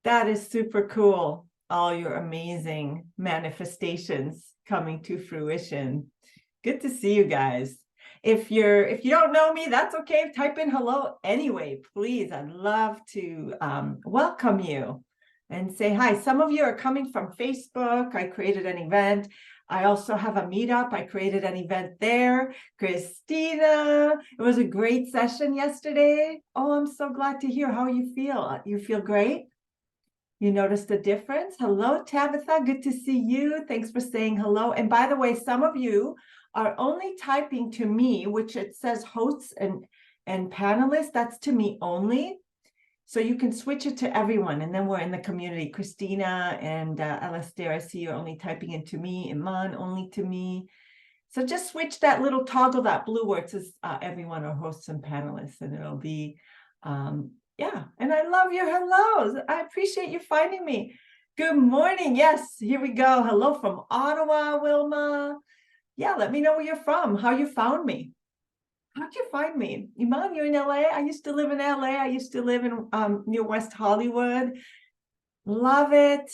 That is super cool. All your amazing manifestations coming to fruition. Good to see you guys. If you don't know me, that's okay. Type in hello anyway, please. I'd love to welcome you and say hi. Some of you are coming from Facebook. I created an event. I also have a meetup. I created an event there. Christina, it was a great session yesterday. Oh, I'm so glad to hear how you feel. You feel great? You noticed a difference? Hello, Tabitha. Good to see you. Thanks for saying hello. And by the way, some of you are only typing to me, which it says hosts and panelists. That's to me only. So you can switch it to everyone. And then we're in the community. Christina and Alastair, I see you're only typing into me. Iman, only to me. So just switch that little toggle, that blue where it says everyone or hosts and panelists, and it'll be yeah, and I love your hellos. I appreciate you finding me. Good morning. Yes, here we go. Hello from Ottawa, Wilma. Yeah, let me know where you're from, how you found me. How'd you find me? Iman, you're in LA? I used to live in LA. I used to live in near West Hollywood. Love it.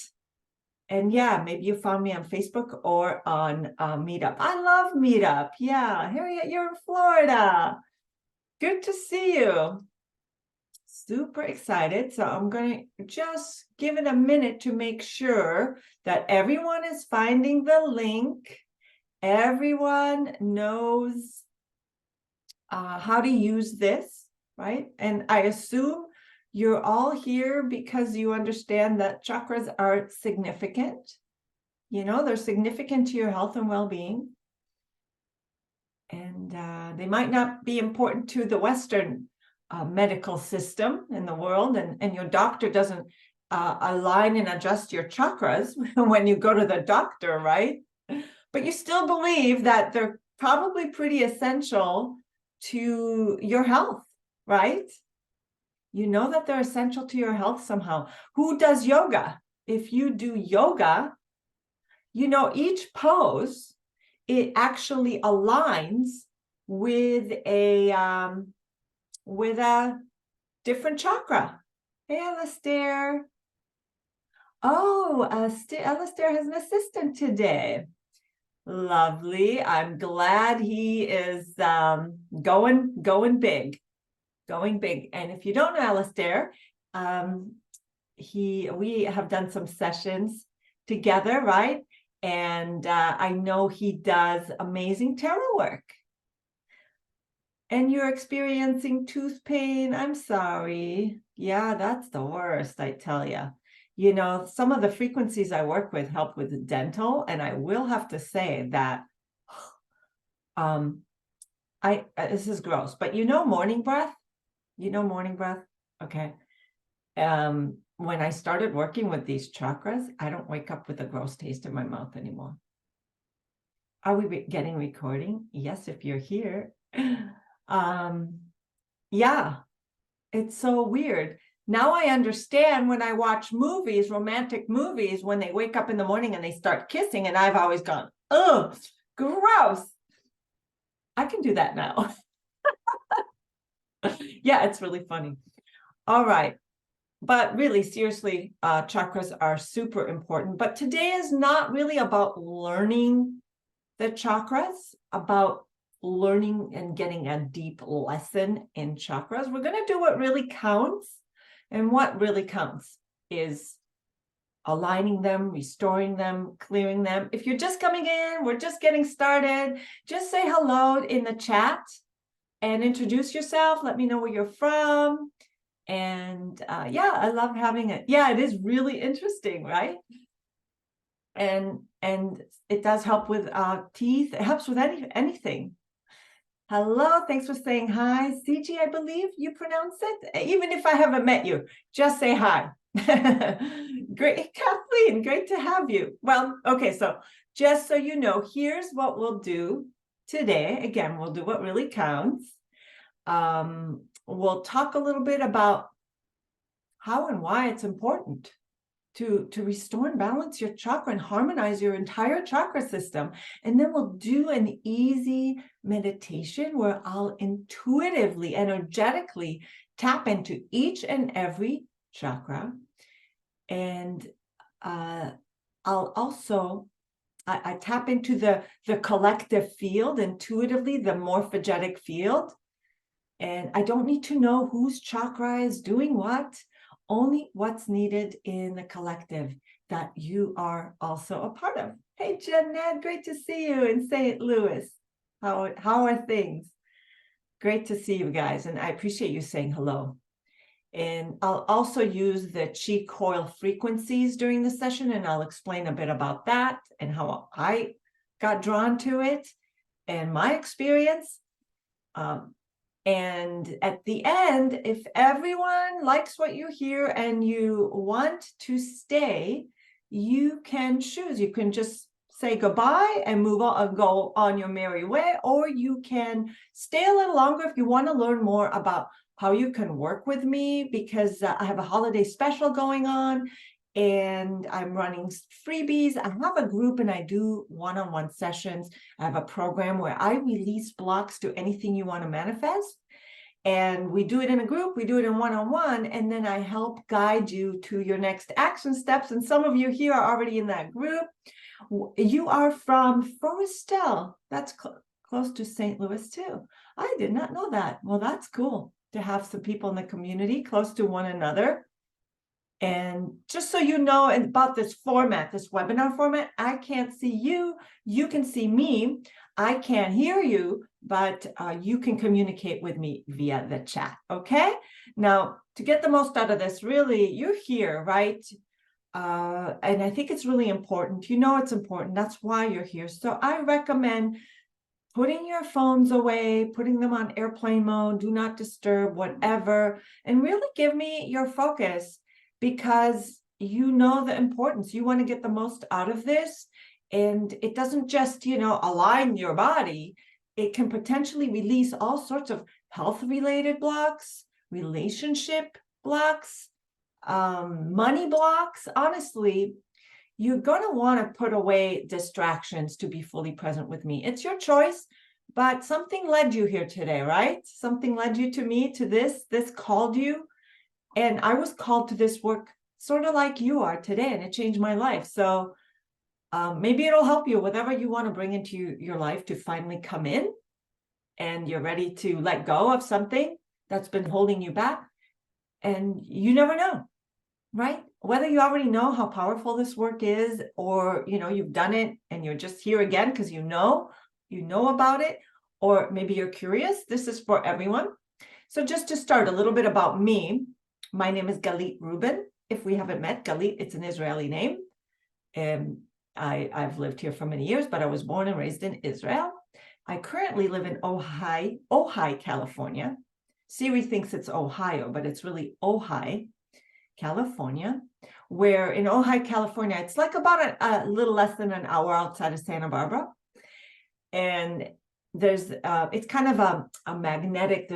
And yeah, maybe you found me on Facebook or on Meetup. I love Meetup. Yeah, Harriet, you're in Florida. Good to see you. Super excited. So I'm going to just give it a minute to make sure that everyone is finding the link. Everyone knows how to use this, right? And I assume you're all here because you understand that chakras are significant. You know, they're significant to your health and well-being. And they might not be important to the Western medical system in the world, and your doctor doesn't align and adjust your chakras when you go to the doctor, right? But you still believe that they're probably pretty essential to your health, right? You know that they're essential to your health somehow. Who does yoga? If you do yoga, you know, each pose, it actually aligns with a different chakra. Hey, Alastair. Oh, Alastair has an assistant today. Lovely. I'm glad he is going big. And if you don't know Alastair, we have done some sessions together, right? And I know he does amazing tarot work. And you're experiencing tooth pain. I'm sorry. Yeah, that's the worst, I tell you. You know, some of the frequencies I work with help with dental, and I will have to say that this is gross, but you know morning breath? You know morning breath? Okay. When I started working with these chakras, I don't wake up with a gross taste in my mouth anymore. Are we getting recording? Yes, if you're here. Yeah, it's so weird. Now I understand when I watch movies, romantic movies, when they wake up in the morning and they start kissing, and I've always gone, oh, gross. I can do that now. Yeah, it's really funny. All right. But really, seriously, chakras are super important. But today is not really about learning the chakras, about learning and getting a deep lesson in chakras. We're going to do what really counts. And what really counts is aligning them, restoring them, clearing them. If you're just coming in, we're just getting started, just say hello in the chat and introduce yourself. Let me know where you're from. And yeah, I love having it. Yeah, it is really interesting, right? And it does help with teeth. It helps with anything. Hello, thanks for saying hi. CG, I believe you pronounce it. Even if I haven't met you, just say hi. Great, Kathleen, great to have you. Well, okay, so just so you know, here's what we'll do today. Again, we'll do what really counts. We'll talk a little bit about how and why it's important to restore and balance your chakra and harmonize your entire chakra system. And then we'll do an easy meditation where I'll intuitively, energetically tap into each and every chakra. And I'll also, I tap into the collective field intuitively, the morphogenetic field. And I don't need to know whose chakra is doing what, only what's needed in the collective that you are also a part of. Hey, Jeanette, great to see you in St. Louis. How are things? Great to see you guys. And I appreciate you saying hello. And I'll also use the chi coil frequencies during the session, and I'll explain a bit about that and how I got drawn to it and my experience. And at the end, if everyone likes what you hear and you want to stay, you can choose. You can just say goodbye and move on and go on your merry way, or you can stay a little longer if you want to learn more about how you can work with me, because I have a holiday special going on and I'm running freebies. I have a group and I do one-on-one sessions. I have a program where I release blocks to anything you want to manifest. And we do it in a group, we do it in one-on-one, and then I help guide you to your next action steps. And some of you here are already in that group. You are from Forrestal. That's close to St. Louis too. I did not know that. Well, that's cool to have some people in the community close to one another. And just so you know about this format, this webinar format, I can't see you. You can see me. I can't hear you, but you can communicate with me via the chat, okay? Now, to get the most out of this, really, you're here, right? And I think it's really important. You know it's important. That's why you're here. So I recommend putting your phones away, putting them on airplane mode, do not disturb, whatever, and really give me your focus, because you know the importance. You want to get the most out of this. And it doesn't just, align your body. It can potentially release all sorts of health-related blocks, relationship blocks, money blocks. Honestly, you're going to want to put away distractions to be fully present with me. It's your choice, but something led you here today, right? Something led you to me, to this called you. And I was called to this work sort of like you are today, and it changed my life. So maybe it'll help you, whatever you want to bring into your life to finally come in, and you're ready to let go of something that's been holding you back. And you never know, right? Whether you already know how powerful this work is, or, you've done it and you're just here again because you know about it, or maybe you're curious. This is for everyone. So just to start, a little bit about me. My name is Galit Rubin. If we haven't met, Galit, it's an Israeli name. And I've lived here for many years, but I was born and raised in Israel. I currently live in Ojai, California. Siri thinks it's Ohio, but it's really Ojai, California, where in Ojai, California, it's like about a little less than an hour outside of Santa Barbara. And there's it's kind of a magnetic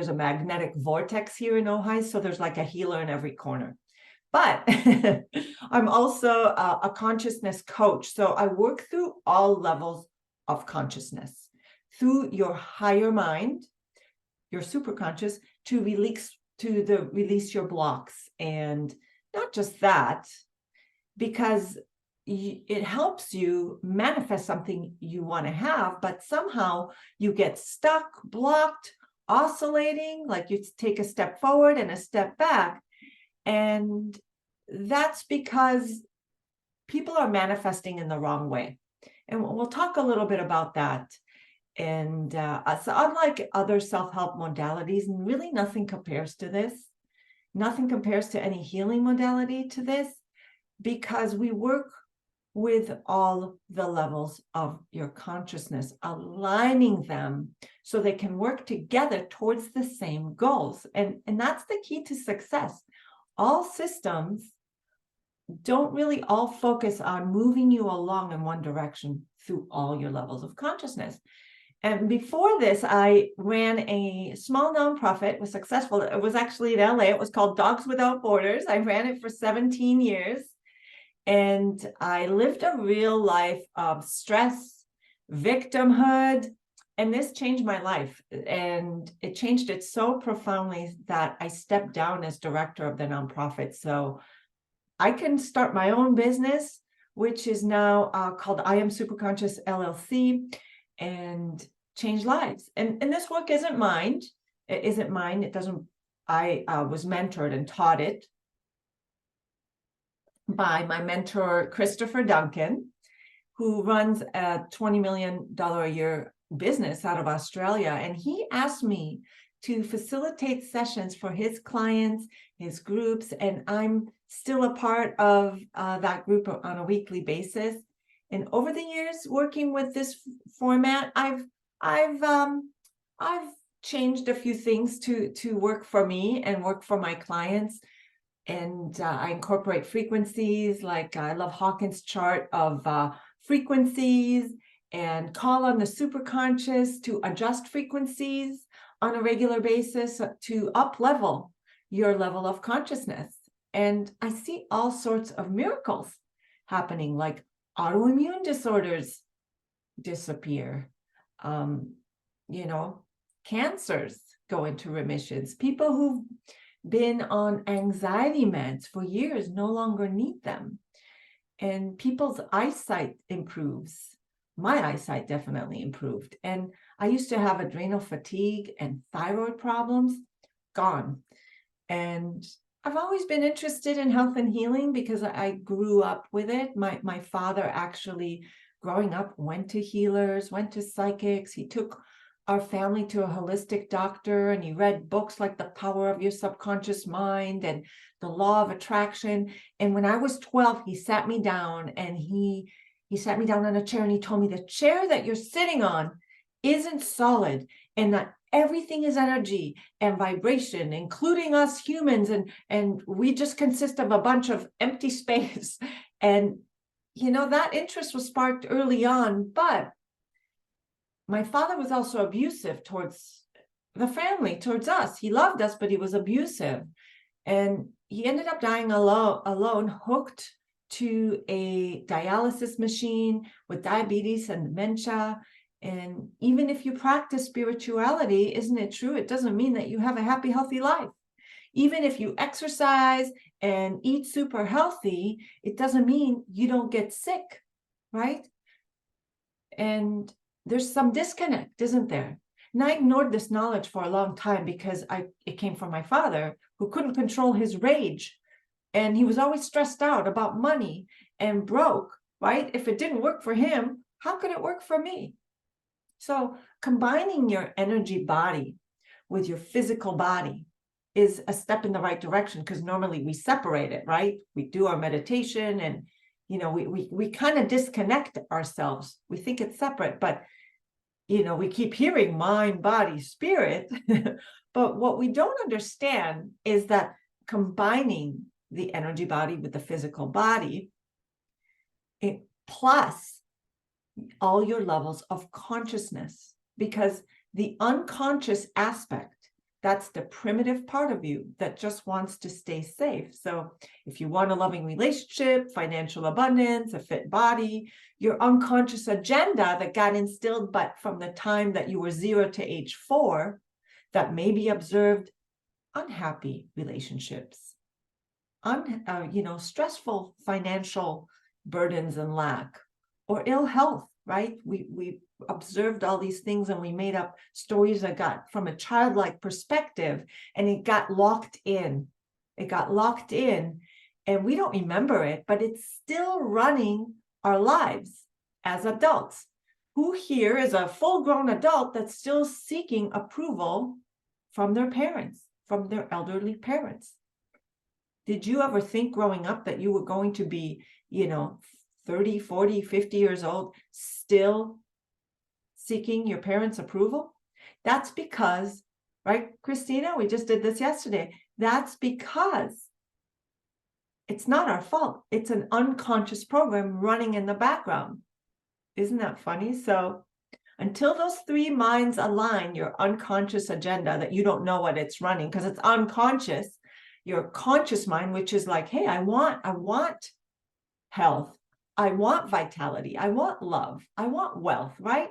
vortex here in Ojai, so there's like a healer in every corner. But I'm also a consciousness coach, so I work through all levels of consciousness, through your higher mind, your superconscious, to release your blocks. And not just that, because it helps you manifest something you want to have, but somehow you get stuck, blocked, oscillating, like you take a step forward and a step back. And that's because people are manifesting in the wrong way. And we'll talk a little bit about that. And so unlike other self-help modalities, really nothing compares to this. Nothing compares to any healing modality to this, because we work with all the levels of your consciousness, aligning them so they can work together towards the same goals. And that's the key to success. All systems don't really all focus on moving you along in one direction through all your levels of consciousness. And before this, I ran a small nonprofit, was successful. It was actually in LA. It was called Dogs Without Borders. I ran it for 17 years. And I lived a real life of stress, victimhood, and this changed my life. And it changed it so profoundly that I stepped down as director of the nonprofit. So I can start my own business, which is now called I Am Superconscious LLC, and change lives. And this work isn't mine. It isn't mine. It doesn't. I was mentored and taught it by my mentor, Christopher Duncan, who runs a $20 million a year business out of Australia. And he asked me to facilitate sessions for his clients, his groups, and I'm still a part of that group on a weekly basis. And over the years, working with this format, I've changed a few things to work for me and work for my clients. And I incorporate frequencies, like I love Hawkins' chart of frequencies, and call on the superconscious to adjust frequencies on a regular basis to up-level your level of consciousness. And I see all sorts of miracles happening, like autoimmune disorders disappear, cancers go into remissions. People who've been on anxiety meds for years no longer need them. And people's eyesight improves. My eyesight definitely improved. And I used to have adrenal fatigue and thyroid problems, gone. And I've always been interested in health and healing because I grew up with it. My father actually, growing up, went to healers, went to psychics. He took our family to a holistic doctor, and he read books like The Power of Your Subconscious Mind and The Law of Attraction. And when I was 12, he sat me down, and he sat me down on a chair, and he told me, the chair that you're sitting on isn't solid, and that everything is energy and vibration, including us humans, and we just consist of a bunch of empty space. And that interest was sparked early on, but my father was also abusive towards the family, towards us. He loved us, but he was abusive. And he ended up dying alone, hooked to a dialysis machine with diabetes and dementia. And even if you practice spirituality, isn't it true? It doesn't mean that you have a happy, healthy life. Even if you exercise and eat super healthy, it doesn't mean you don't get sick, right? And there's some disconnect, isn't there? And I ignored this knowledge for a long time because it came from my father, who couldn't control his rage. And he was always stressed out about money and broke, right? If it didn't work for him, how could it work for me? So combining your energy body with your physical body is a step in the right direction, because normally we separate it, right? We do our meditation and we kind of disconnect ourselves. We think it's separate, but we keep hearing mind, body, spirit. But what we don't understand is that combining the energy body with the physical body, plus all your levels of consciousness, because the unconscious aspect, that's the primitive part of you that just wants to stay safe. So if you want a loving relationship, financial abundance, a fit body, your unconscious agenda that got instilled, but from the time that you were 0 to age 4, that maybe observed unhappy relationships, stressful financial burdens and lack, or ill health, right? We observed all these things, and we made up stories that got from a childlike perspective, and it got locked in. It got locked in, and we don't remember it, but it's still running our lives as adults. Who here is a full-grown adult that's still seeking approval from their parents, from their elderly parents? Did you ever think growing up that you were going to be, 30, 40, 50 years old, still seeking your parents' approval? That's because, right, Christina, we just did this yesterday. That's because it's not our fault. It's an unconscious program running in the background. Isn't that funny? So until those three minds align, your unconscious agenda that you don't know what it's running because it's unconscious, your conscious mind, which is like, hey, I want health. I want vitality. I want love. I want wealth, right?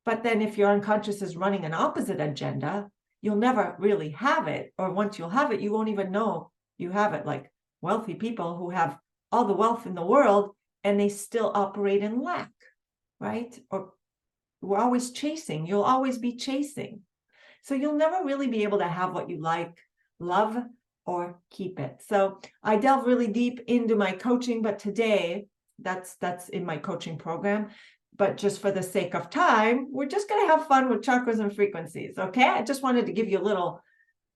But then if your unconscious is running an opposite agenda, you'll never really have it. Or once you'll have it, you won't even know you have it. Like wealthy people who have all the wealth in the world and they still operate in lack, right? Or we're always chasing. You'll always be chasing. So you'll never really be able to have what you like, love, or keep it. So I delve really deep into my coaching, but today that's in my coaching program. But just for the sake of time, we're just going to have fun with chakras and frequencies. Okay. I just wanted to give you a little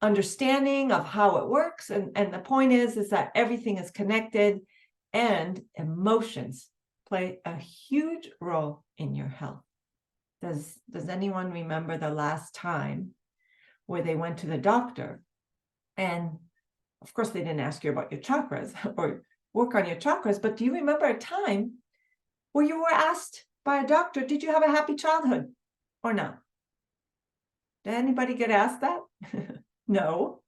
understanding of how it works. And the point is that everything is connected and emotions play a huge role in your health. Does anyone remember the last time where they went to the doctor? And of course, they didn't ask you about your chakras or work on your chakras, but do you remember a time where you were asked by a doctor, did you have a happy childhood or not? Did anybody get asked that? No,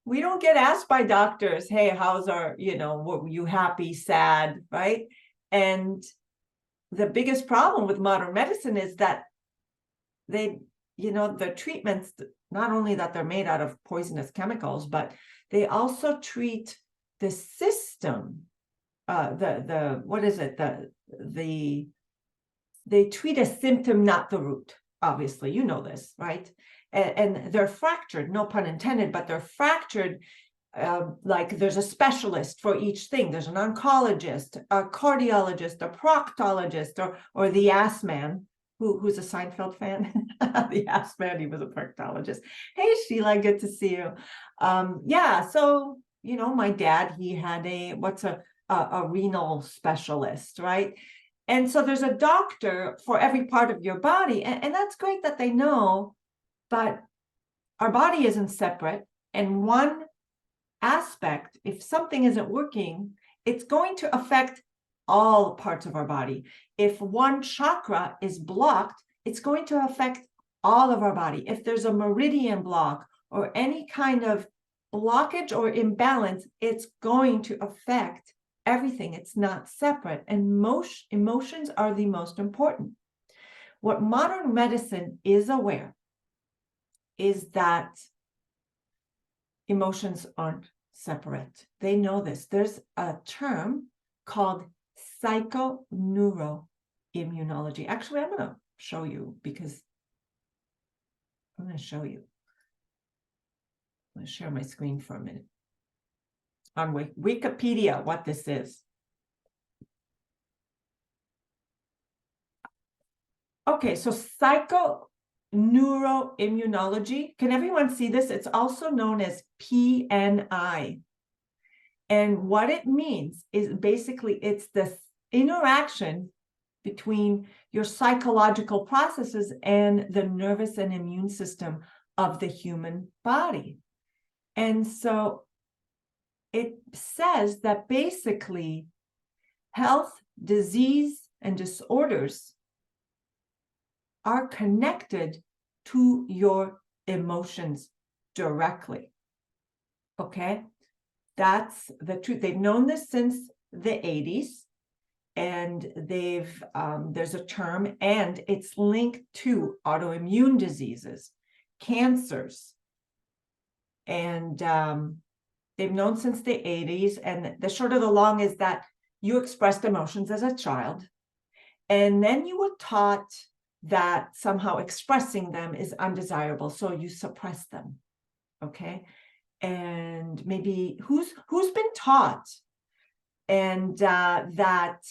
we don't get asked by doctors, hey, how's our, were you happy, sad, right? And the biggest problem with modern medicine is that the treatments, not only that they're made out of poisonous chemicals, but they also treat the system, they treat a symptom, not the root. Obviously, you know this, right? And they're fractured, no pun intended, but they're fractured. Like there's a specialist for each thing. There's an oncologist, a cardiologist, a proctologist, or the ass man, who's a Seinfeld fan. The ass man, he was a proctologist. Hey, Sheila, good to see you. So, my dad, he had a renal specialist, right? And so there's a doctor for every part of your body. And that's great that they know, but our body isn't separate. And one aspect, if something isn't working, it's going to affect all parts of our body. If one chakra is blocked, it's going to affect all of our body. If there's a meridian block or any kind of blockage or imbalance, it's going to affect everything. It's not separate. And emotions are the most important. What modern medicine is aware is that emotions aren't separate. They know this. There's a term called psychoneuroimmunology. Actually, I'm going to show you because I'm going to show you. I'm going to share my screen for a minute. On Wikipedia, what this is. Okay, so psychoneuroimmunology. Can everyone see this? It's also known as PNI. And what it means is basically it's the interaction between your psychological processes and the nervous and immune system of the human body. And so it says that basically health, disease, and disorders are connected to your emotions directly. Okay? That's the truth. They've known this since the 80s, and there's a term, and it's linked to autoimmune diseases, cancers, and they've known since the 80s. And the short of the long is that you expressed emotions as a child, and then you were taught that somehow expressing them is undesirable, so you suppress them. Okay? And maybe who's been taught and that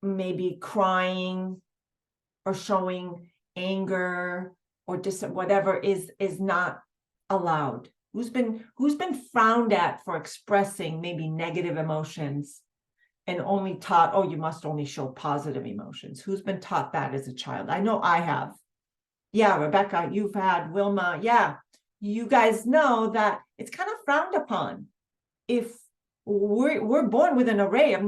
maybe crying or showing anger or whatever is not allowed? Who's been frowned at for expressing maybe negative emotions and only taught, oh, you must only show positive emotions? Who's been taught that as a child? I know I have. Yeah, Rebecca, you've had. Wilma, yeah. You guys know that it's kind of frowned upon if we're born with an array of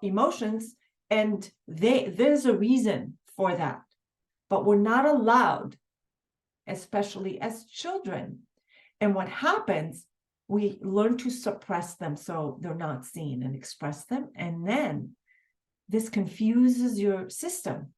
emotions, and there's a reason for that, but we're not allowed, especially as children. And what happens, we learn to suppress them so they're not seen, and express them, and then this confuses your system.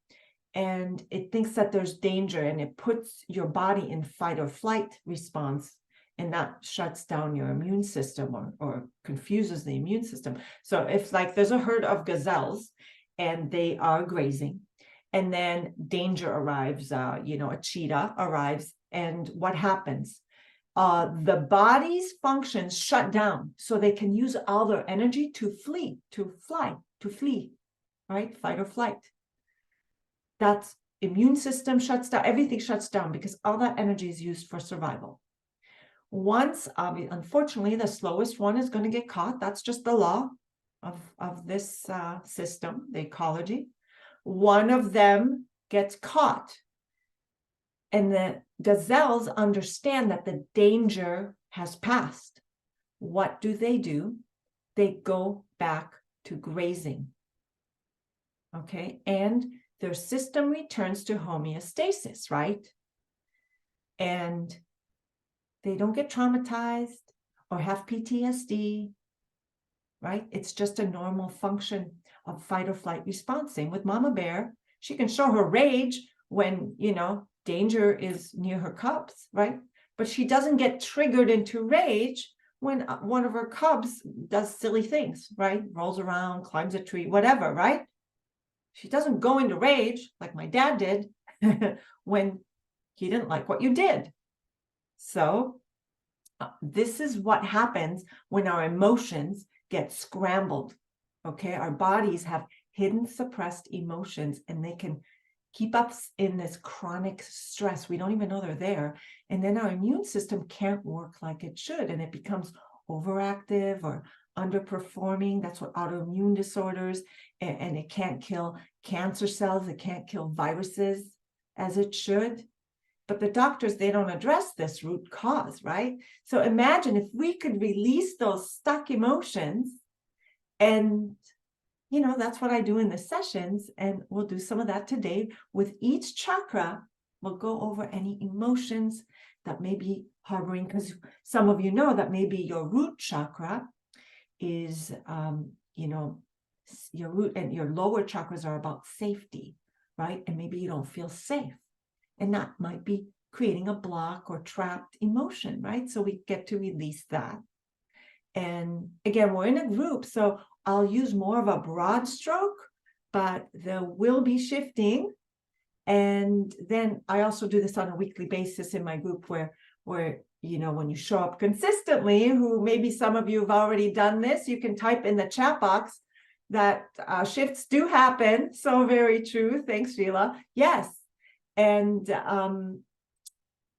And it thinks that there's danger, and it puts your body in fight or flight response. and that shuts down your immune system or confuses the immune system. So if like there's a herd of gazelles and they are grazing, and then danger arrives, a cheetah arrives, and what happens? The body's functions shut down so they can use all their energy to flee, to flee, right? Fight or flight. That's immune system shuts down, everything shuts down because all that energy is used for survival. Once, unfortunately, the slowest one is going to get caught. That's just the law of this system, the ecology. One of them gets caught. And the gazelles understand that the danger has passed. What do? They go back to grazing. Okay, and their system returns to homeostasis, right? And they don't get traumatized or have PTSD, right? It's just a normal function of fight or flight response. Same with Mama Bear. She can show her rage when, danger is near her cubs, right? But she doesn't get triggered into rage when one of her cubs does silly things, right? Rolls around, climbs a tree, whatever, right? She doesn't go into rage like my dad did when he didn't like what you did. So this is what happens when our emotions get scrambled, okay? Our bodies have hidden, suppressed emotions, and they can keep us in this chronic stress. We don't even know they're there. And then our immune system can't work like it should, and it becomes overactive or underperforming. That's what autoimmune disorders, and it can't kill cancer cells. It can't kill viruses as it should. But the doctors, they don't address this root cause, right? So imagine if we could release those stuck emotions, and that's what I do in the sessions, and we'll do some of that today. With each chakra, we'll go over any emotions that may be harboring, because some of you know that maybe your root chakra is, your root and your lower chakras are about safety, right? And maybe you don't feel safe. And that might be creating a block or trapped emotion, right? So we get to release that. And again, we're in a group, so I'll use more of a broad stroke, but there will be shifting. And then I also do this on a weekly basis in my group where when you show up consistently, who maybe some of you have already done this, you can type in the chat box that shifts do happen. So very true. Thanks, Sheila. Yes. And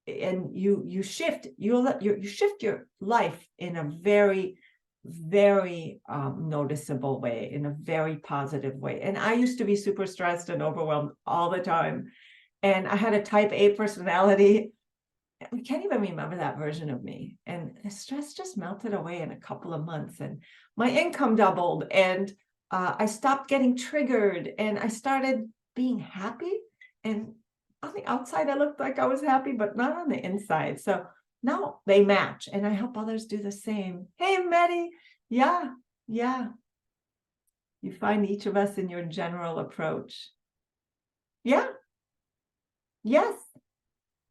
you shift your life in a very, very noticeable way, in a very positive way. And I used to be super stressed and overwhelmed all the time, and I had a type A personality. I can't even remember that version of me, and the stress just melted away in a couple of months, and my income doubled, and I stopped getting triggered, and I started being happy. And on the outside, I looked like I was happy, but not on the inside. So now they match, and I help others do the same. Hey, Medi. Yeah. You find each of us in your general approach. Yeah. Yes.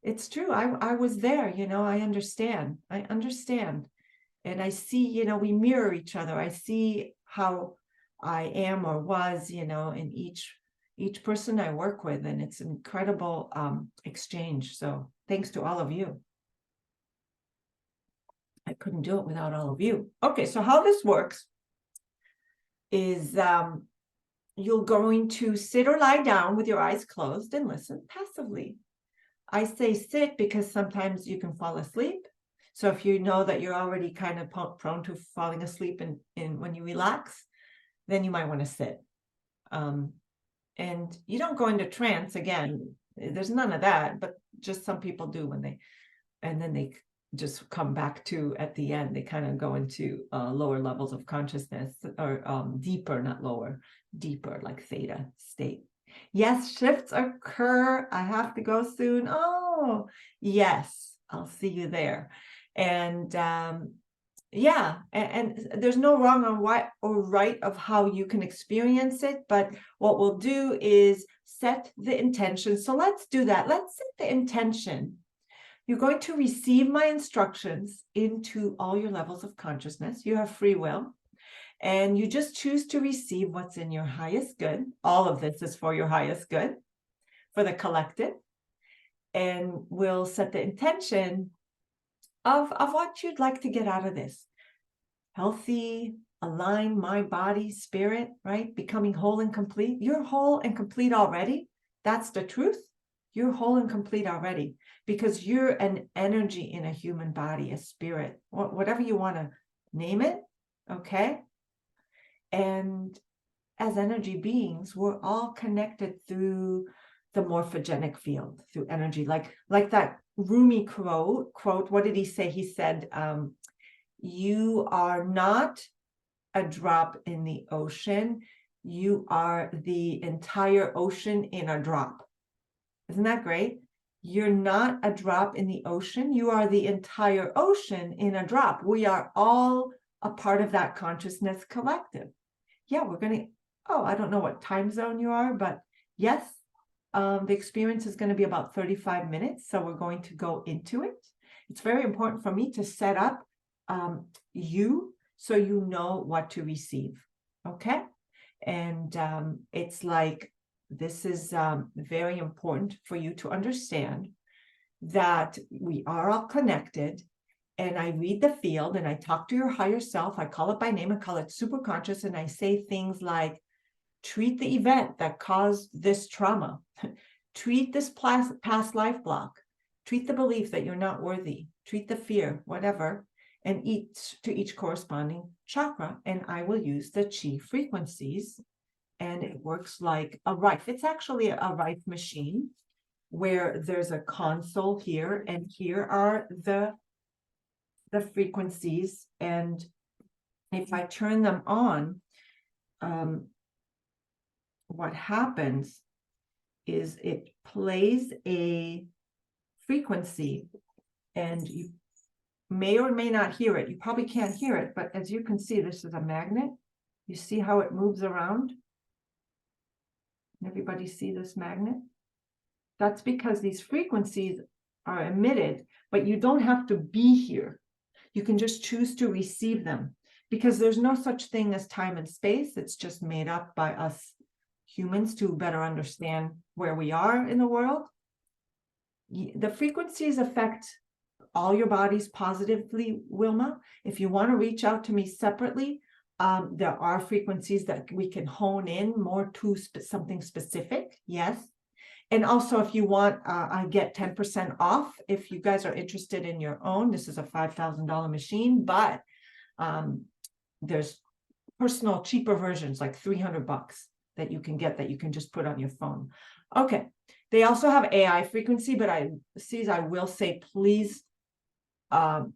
It's true. I was there, I understand. And I see, we mirror each other. I see how I am or was, in each person I work with, and it's incredible exchange. So thanks to all of you. I couldn't do it without all of you. Okay, so how this works is you're going to sit or lie down with your eyes closed and listen passively. I say sit because sometimes you can fall asleep. So if you know that you're already kind of prone to falling asleep in when you relax, then you might want to sit. And you don't go into trance again. There's none of that, but just some people do and then they just come back to, at the end, they kind of go into lower levels of consciousness, or deeper, not lower, deeper, like theta state. Yes, shifts occur. I have to go soon. Oh, yes, I'll see you there. And yeah, and there's no wrong or right of how you can experience it, but what we'll do is set the intention. So let's do that. Let's set the intention. You're going to receive my instructions into all your levels of consciousness. You have free will, and you just choose to receive what's in your highest good. All of this is for your highest good, for the collective, and we'll set the intention of what you'd like to get out of this. Healthy, aligned mind, body, spirit, right? Becoming whole and complete. You're whole and complete already. That's the truth. You're whole and complete already because you're an energy in a human body, a spirit, whatever you want to name it, okay? And as energy beings, we're all connected through the morphogenic field, through energy. Like that Rumi quote, what did he say? He said, you are not a drop in the ocean. You are the entire ocean in a drop. Isn't that great? You're not a drop in the ocean. You are the entire ocean in a drop. We are all a part of that consciousness collective. Yeah, we're going to, I don't know what time zone you are, but yes, the experience is going to be about 35 minutes. So we're going to go into it. It's very important for me to set up you so you know what to receive. Okay. And it's like, this is very important for you to understand that we are all connected. And I read the field and I talk to your higher self. I call it by name. I call it Superconscious. And I say things like, treat the event that caused this trauma. Treat this past life block. Treat the belief that you're not worthy. Treat the fear, whatever. And each corresponding chakra. And I will use the chi frequencies. And it works like a rife. It's actually a rife machine where there's a console here. And here are the frequencies. And if I turn them on, what happens is it plays a frequency, and you may or may not hear it. You probably can't hear it, but as you can see, this is a magnet. You see how it moves around? Everybody see this magnet? That's because these frequencies are emitted, but you don't have to be here. You can just choose to receive them because there's no such thing as time and space. It's just made up by us humans to better understand where we are in the world. The frequencies affect all your bodies positively, Wilma. If you want to reach out to me separately, there are frequencies that we can hone in more to something specific. Yes. And also, if you want, I get 10% off if you guys are interested in your own. This is a $5,000 machine, but there's personal cheaper versions, like $300 that you can get, that you can just put on your phone. Okay. They also have AI frequency, but I will say, please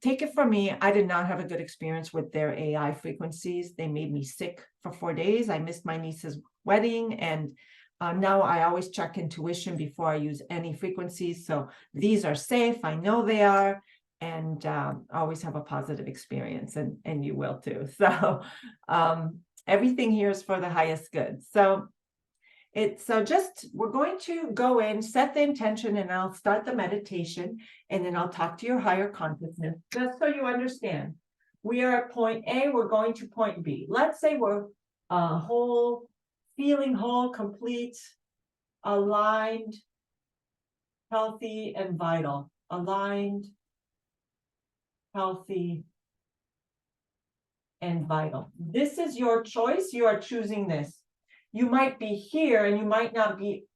take it from me. I did not have a good experience with their AI frequencies. They made me sick for 4 days. I missed my niece's wedding, and now I always check intuition before I use any frequencies. So these are safe. I know they are, and always have a positive experience, and you will too. So everything here is for the highest good. So it's we're going to go in, set the intention, and I'll start the meditation, and then I'll talk to your higher consciousness, just so you understand. We are at point A, we're going to point B. Let's say we're whole, feeling whole, complete, aligned, healthy, and vital. Aligned, healthy, and vital. This is your choice. You are choosing this. You might be here and you might not be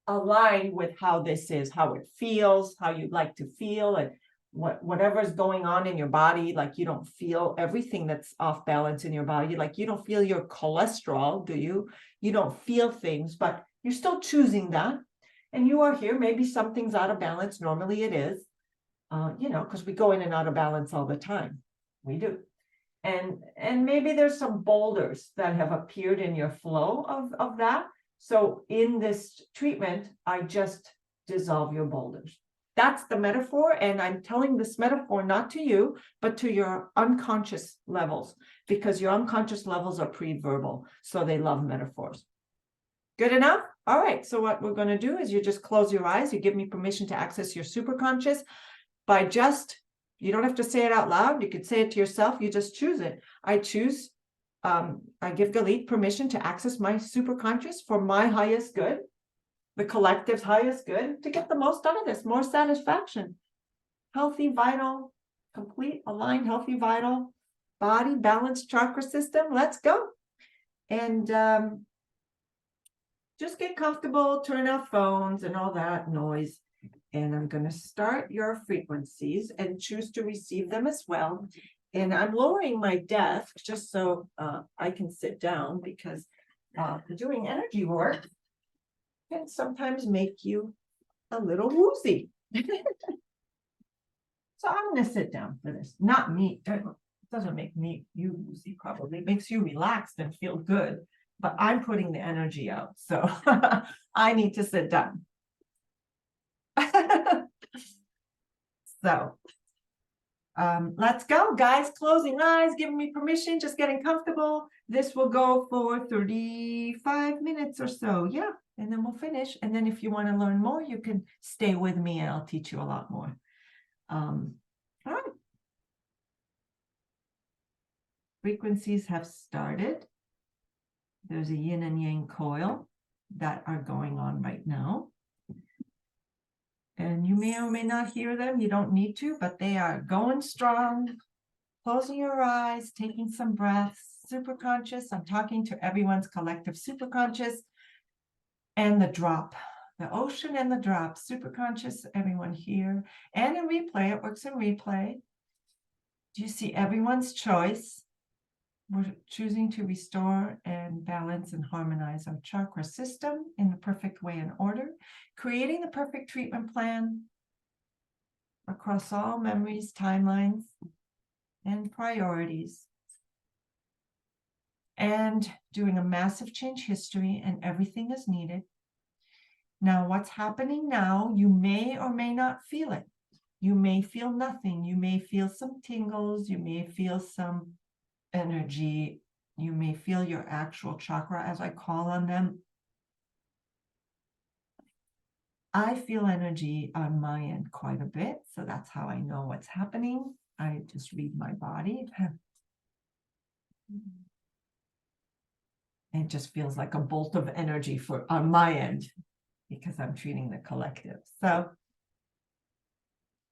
aligned with how this is, how it feels, how you'd like to feel, and whatever's going on in your body. Like, you don't feel everything that's off balance in your body. Like, you don't feel your cholesterol, do you? You don't feel things, but you're still choosing that. And you are here. Maybe something's out of balance. Normally it is, because we go in and out of balance all the time. We do. And maybe there's some boulders that have appeared in your flow of that. So in this treatment, I just dissolve your boulders. That's the metaphor. And I'm telling this metaphor not to you, but to your unconscious levels, because your unconscious levels are pre-verbal. So they love metaphors. Good enough? All right. So what we're going to do is you just close your eyes. You give me permission to access your superconscious by just, you don't have to say it out loud. You could say it to yourself. You just choose it. I choose, I give Galit permission to access my superconscious for my highest good, the collective's highest good, to get the most out of this, more satisfaction. Healthy, vital, complete, aligned, healthy, vital body, balanced chakra system. Let's go. And just get comfortable, turn off phones and all that noise. And I'm going to start your frequencies and choose to receive them as well. And I'm lowering my desk just so I can sit down, because doing energy work can sometimes make you a little woozy. So I'm going to sit down for this. Not me. It doesn't make me you woozy, probably. It makes you relaxed and feel good. But I'm putting the energy out. So I need to sit down. So let's go, guys. Closing eyes, giving me permission, just getting comfortable. This will go for 35 minutes or so. Yeah. And then we'll finish. And then if you want to learn more, you can stay with me and I'll teach you a lot more. All right. Frequencies have started. There's a yin and yang coil that are going on right now. And you may or may not hear them. You don't need to, but they are going strong. Closing your eyes, taking some breaths. Superconscious. I'm talking to everyone's collective superconscious. And the drop. The ocean and the drop. Superconscious, everyone here. And in replay, it works in replay. Do you see everyone's choice? We're choosing to restore and balance and harmonize our chakra system in the perfect way and order, creating the perfect treatment plan across all memories, timelines, and priorities, and doing a massive change history, and everything is needed. Now, what's happening now, you may or may not feel it. You may feel nothing. You may feel some tingles. You may feel some energy. You may feel your actual chakra as I call on them. I feel energy on my end quite a bit, so that's how I know what's happening. I just read my body. It just feels like a bolt of energy on my end, because I'm treating the collective. So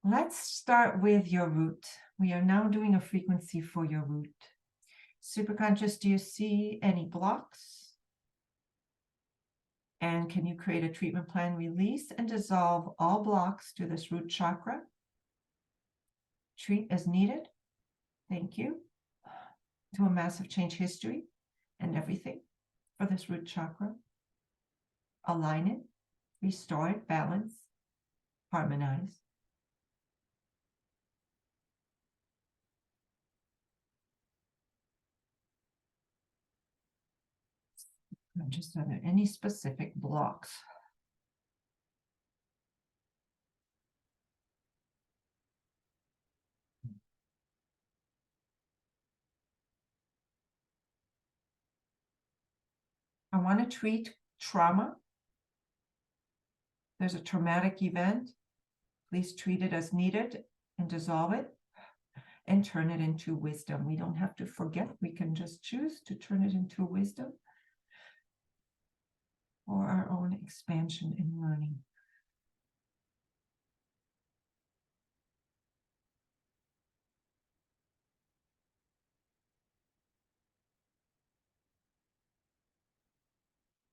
let's start with your root. We are now doing a frequency for your root. Superconscious, do you see any blocks? And can you create a treatment plan, release and dissolve all blocks to this root chakra? Treat as needed. Thank you. To a massive change history and everything for this root chakra. Align it, restore it, balance, harmonize. Just are there any specific blocks? I want to treat trauma. There's a traumatic event. Please treat it as needed and dissolve it and turn it into wisdom. We don't have to forget. We can just choose to turn it into wisdom for our own expansion and learning.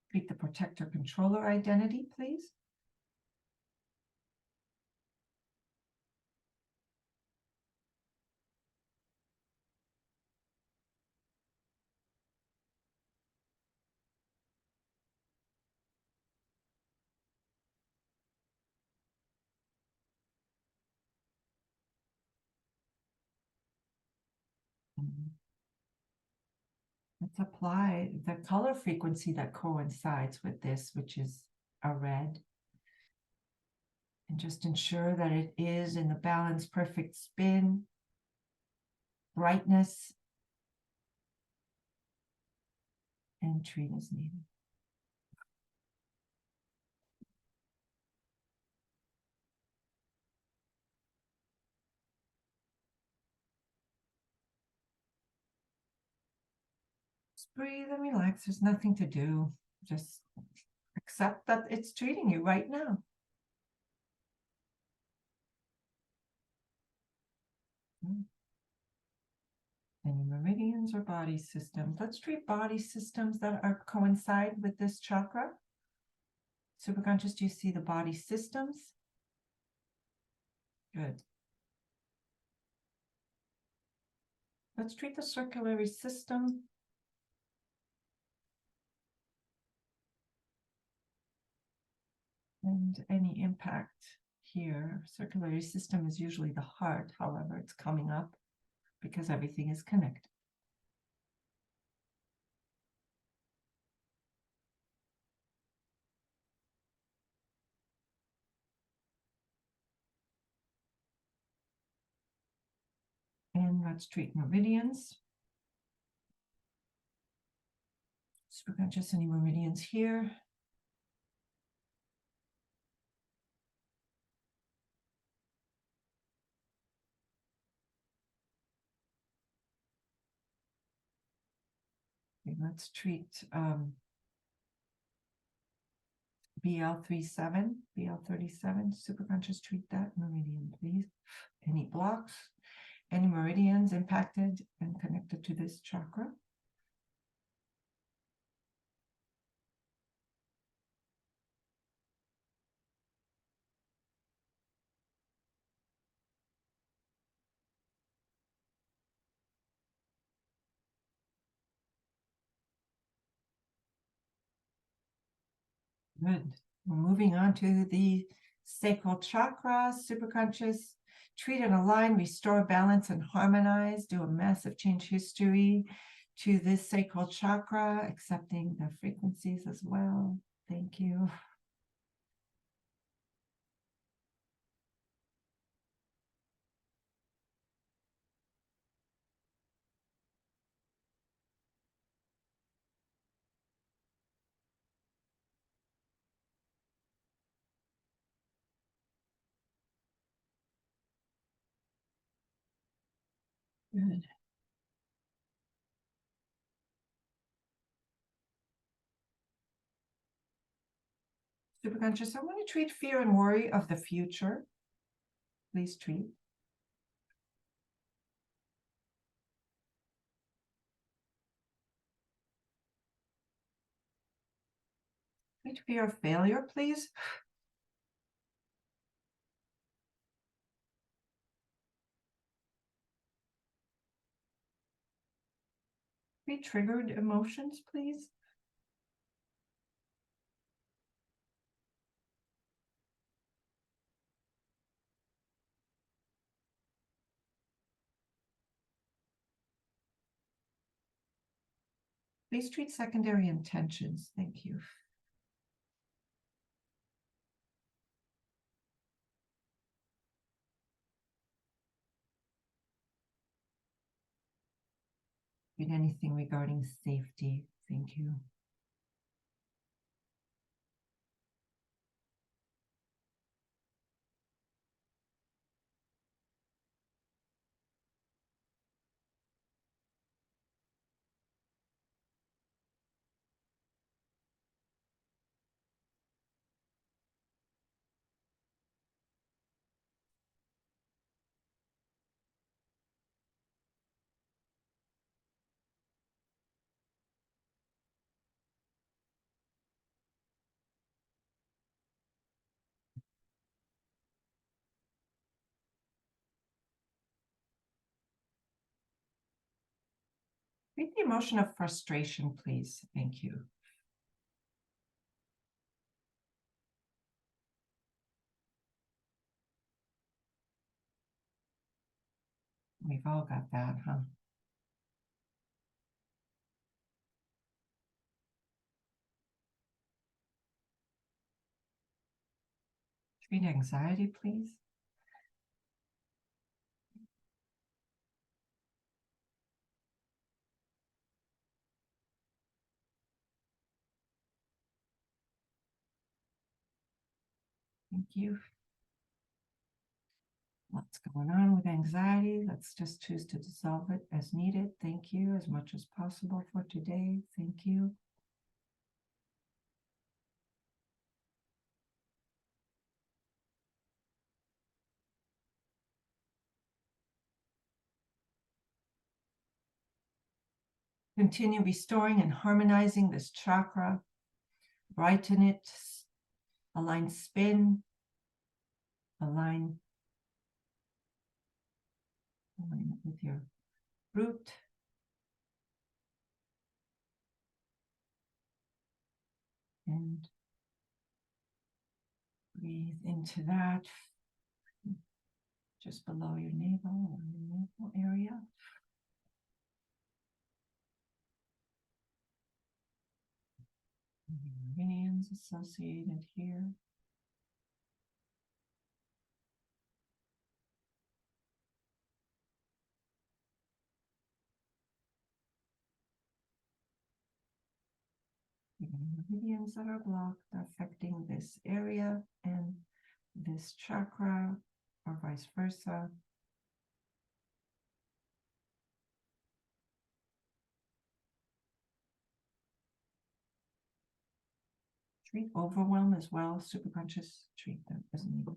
Treat the protector controller identity, please. Let's apply the color frequency that coincides with this, which is a red. And just ensure that it is in the balanced, perfect spin, brightness, and treat as needed. Just breathe and relax. There's nothing to do. Just accept that it's treating you right now. Any meridians or body systems? Let's treat body systems that are coincide with this chakra. Superconscious, do you see the body systems? Good. Let's treat the circulatory system. And any impact here. Circulatory system is usually the heart, however, it's coming up because everything is connected. And let's treat meridians. Superconscious, any meridians here? Okay, let's treat BL37, BL37. Superconscious, treat that meridian, please. Any blocks? Any meridians impacted and connected to this chakra? Good. We're moving on to the sacral chakra. Superconscious, treat and align, restore balance, and harmonize. Do a massive change history to this sacral chakra, accepting the frequencies as well. Thank you. Good. Superconscious, I want to treat fear and worry of the future. Please treat. Treat fear of failure, please. Treat triggered emotions, please. Please treat secondary intentions. Thank you. Treat anything regarding safety. Thank you. Treat the emotion of frustration, please. Thank you. We've all got that, huh? Treat anxiety, please. Thank you. What's going on with anxiety? Let's just choose to dissolve it as needed. Thank you, as much as possible for today. Thank you. Continue restoring and harmonizing this chakra. Brighten it. Align spin. Align it with your root. And breathe into that just below your navel or your navel area. Meridians associated here. Meridians that are blocked affecting this area and this chakra, or vice versa. Treat overwhelm as well. Superconscious, treat them as needed.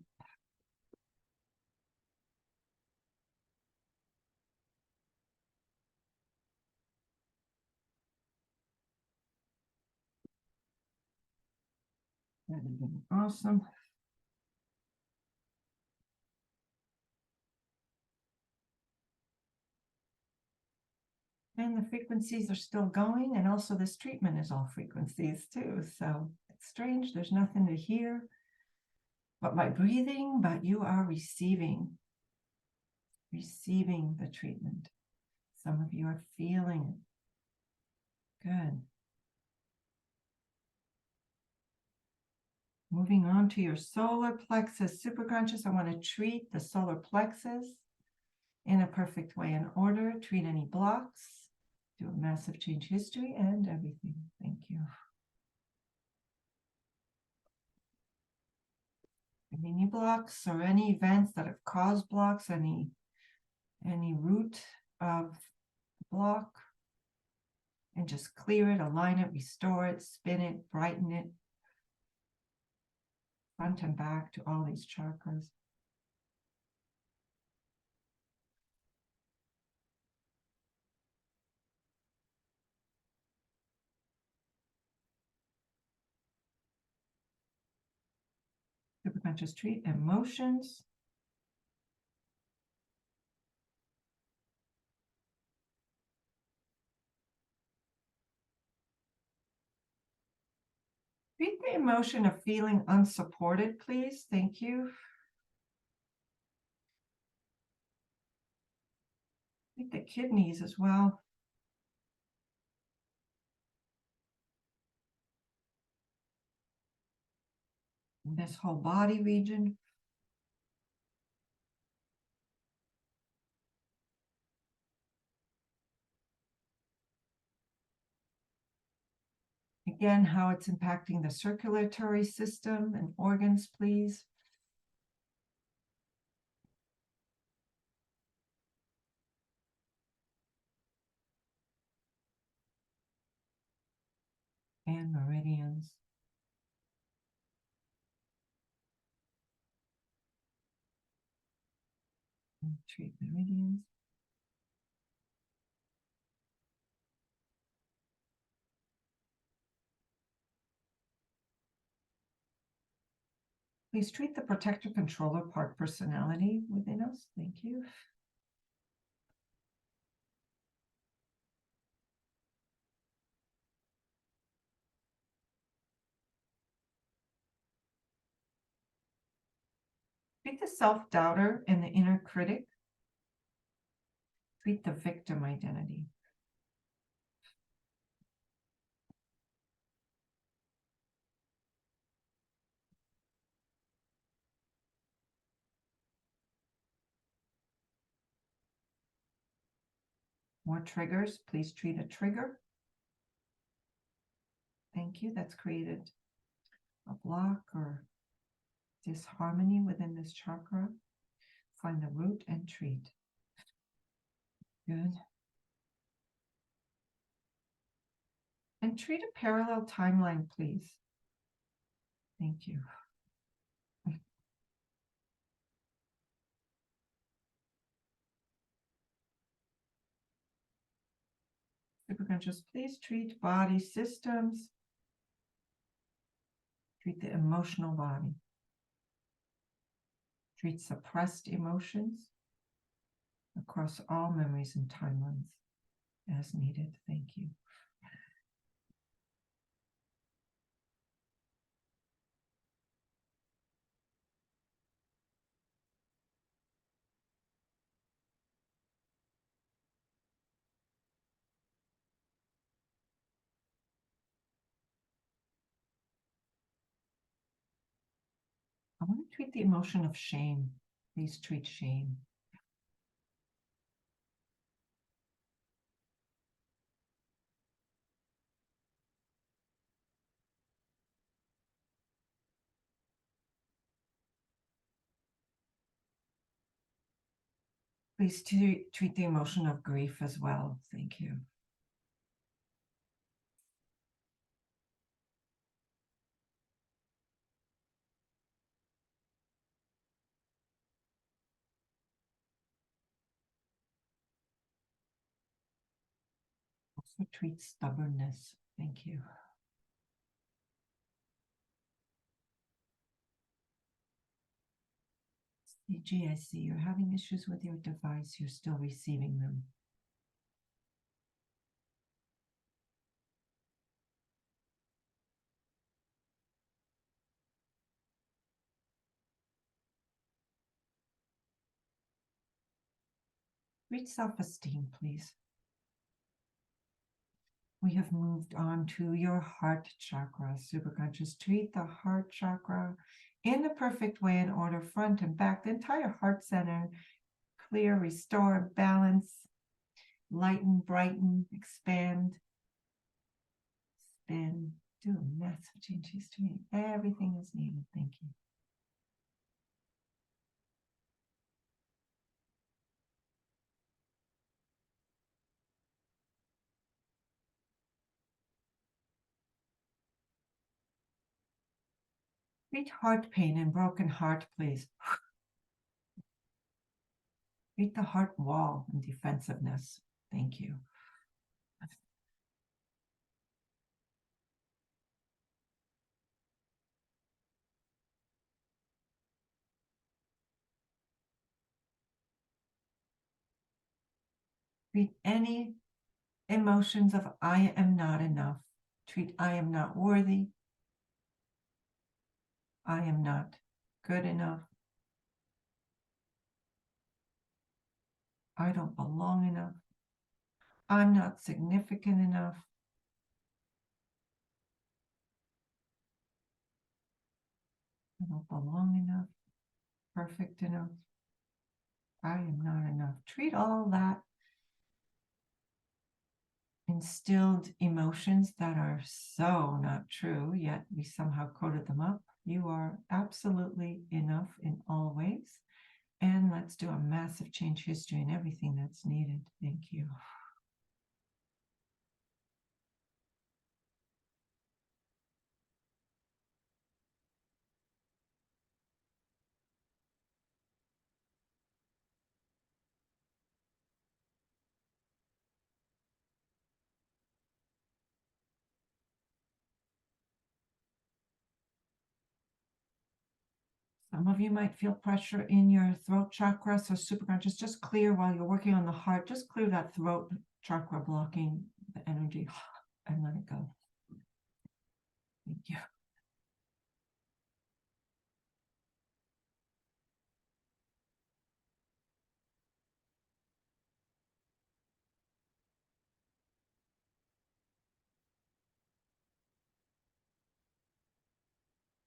That has been awesome. And the frequencies are still going, and also this treatment is all frequencies too. So it's strange, there's nothing to hear but my breathing, but you are receiving the treatment. Some of you are feeling it. Good. Moving on to your solar plexus. Superconscious, I want to treat the solar plexus in a perfect way and order. Treat any blocks. Do a massive change history and everything. Thank you. Any blocks or any events that have caused blocks, any root of block, and just clear it, align it, restore it, spin it, brighten it, front and back to all these chakras. Superconscious treat emotions. Treat the emotion of feeling unsupported, please. Thank you. Treat the kidneys as well. This whole body region. Again, how it's impacting the circulatory system and organs, please. And meridians. And treat meridians. Please treat the protector, controller, part personality within us. Thank you. Treat the self-doubter and the inner critic. Treat the victim identity. More triggers. Please treat a trigger. Thank you. That's created a block or disharmony within this chakra. Find the root and treat. Good. And treat a parallel timeline, please. Thank you. Superconscious, please treat body systems. Treat the emotional body. Treat suppressed emotions across all memories and timelines as needed. Thank you. I want to treat the emotion of shame. Please treat shame. Please treat the emotion of grief as well. Thank you. Also treat stubbornness. Thank you. CG, I see you're having issues with your device. You're still receiving them. Treat self-esteem, please. We have moved on to your heart chakra. Superconscious, treat the heart chakra in the perfect way, in order, front and back, the entire heart center. Clear, restore, balance, lighten, brighten, expand, spin, do a massive change history. Everything is needed. Thank you. Treat heart pain and broken heart, please. Treat the heart wall and defensiveness. Thank you. Treat any emotions of I am not enough. Treat I am not worthy. I am not good enough. I don't belong enough. I'm not significant enough. I don't belong enough. Perfect enough. I am not enough. Treat all that instilled emotions that are so not true, yet we somehow coded them up. You are absolutely enough in all ways. And let's do a massive change history and everything that's needed. Thank you. Some of you might feel pressure in your throat chakra, so superconscious, just clear while you're working on the heart, just clear that throat chakra blocking the energy and let it go. Thank you.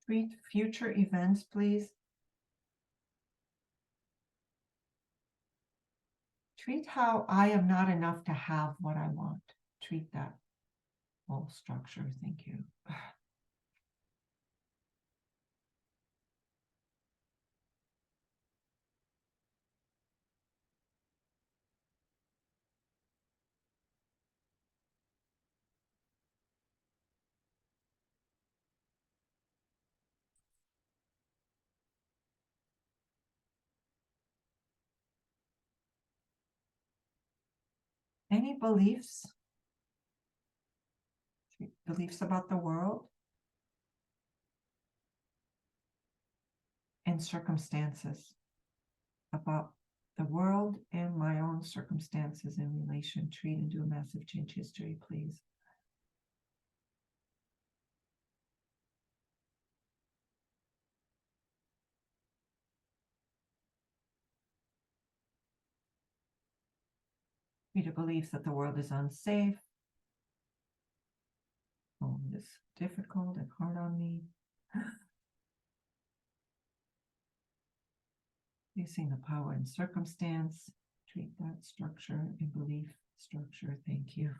Treat future events, please. Treat how I am not enough to have what I want. Treat that whole structure. Thank you. Any beliefs about the world and circumstances, about the world and my own circumstances in relation. Treat and do a massive change history, please. Reader believes that the world is unsafe. Oh, it's difficult and hard on me. Facing the power and circumstance. Treat that structure and belief structure. Thank you.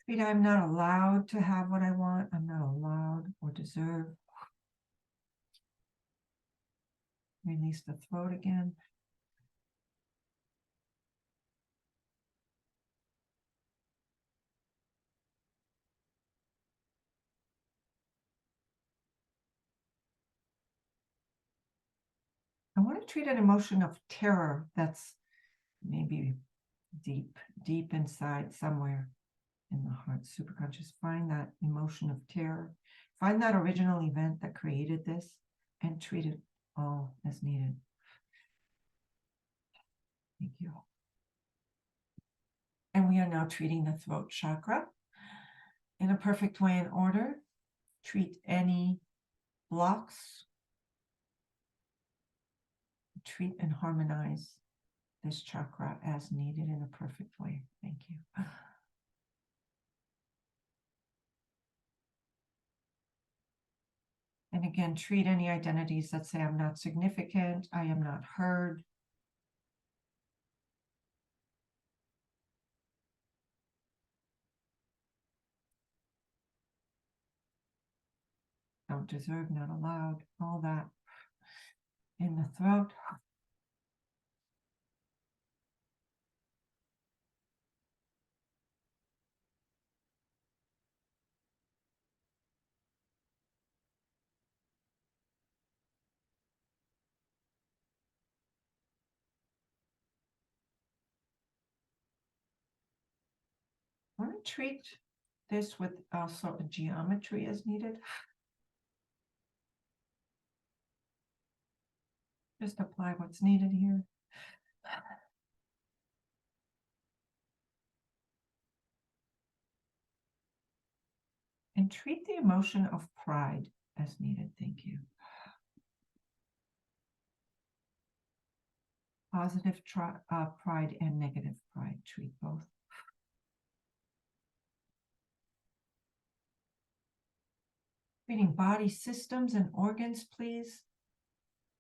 Treat, I'm not allowed to have what I want. I'm not allowed or deserve. Release the throat again. I want to treat an emotion of terror that's maybe deep inside somewhere in the heart. Superconscious, find that emotion of terror. Find that original event that created this and treat it all as needed. Thank you. And we are now treating the throat chakra in a perfect way and order. Treat any blocks. Treat and harmonize this chakra as needed in a perfect way. Thank you. And again, treat any identities that say I'm not significant, I am not heard. Don't deserve, not allowed, all that in the throat. I want to treat this with also a geometry as needed. Just apply what's needed here. And treat the emotion of pride as needed. Thank you. Positive pride and negative pride. Treat both. Treating body systems and organs, please.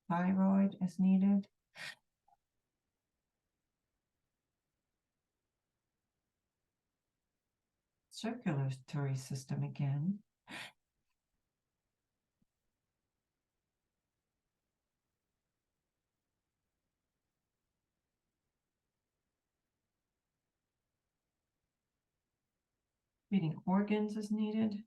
Thyroid as needed. Circulatory system again. Treating organs as needed.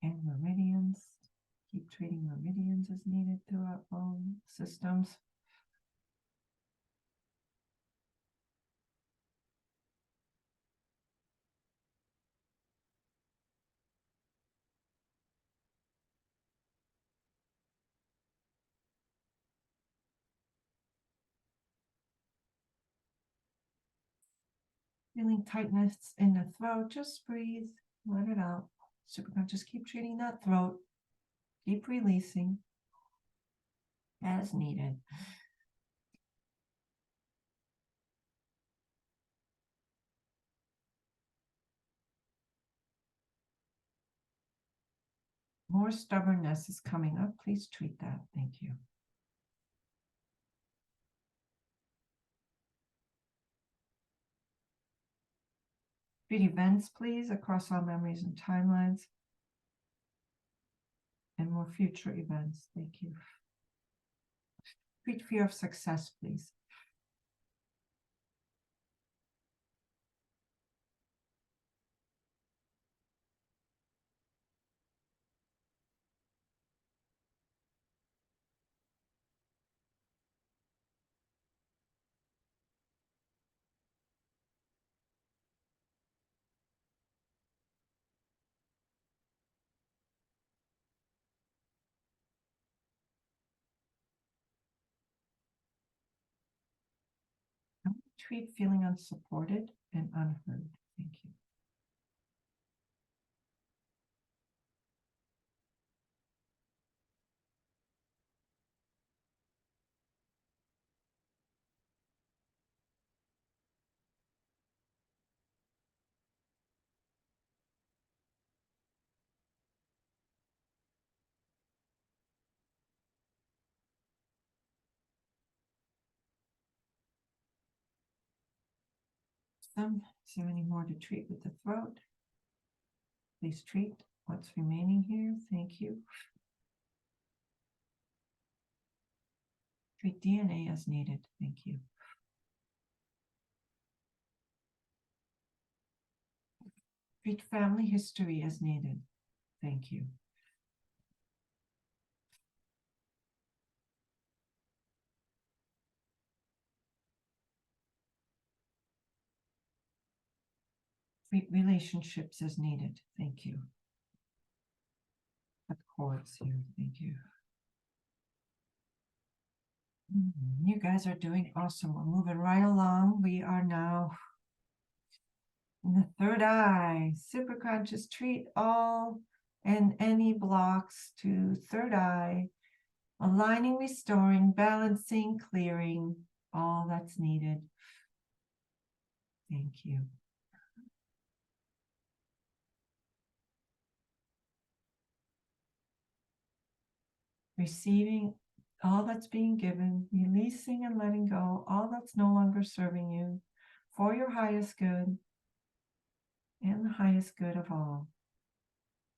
And meridians. Keep treating meridians as needed throughout all systems. Feeling tightness in the throat, just breathe, let it out. Superconscious, keep treating that throat. Keep releasing as needed. More stubbornness is coming up. Please treat that. Thank you. Treat events, please, across all memories and timelines. And more future events. Thank you. Treat fear of success, please. Treat feeling unsupported and unheard. Thank you. Is there any more to treat with the throat? Please treat what's remaining here. Thank you. Treat DNA as needed. Thank you. Treat family history as needed. Thank you. Treat relationships as needed. Thank you. Cut cords here. Thank you. You guys are doing awesome. We're moving right along. We are now in the third eye. Superconscious, treat all and any blocks to third eye. Aligning, restoring, balancing, clearing, all that's needed. Thank you. Receiving all that's being given, releasing and letting go, all that's no longer serving you for your highest good and the highest good of all.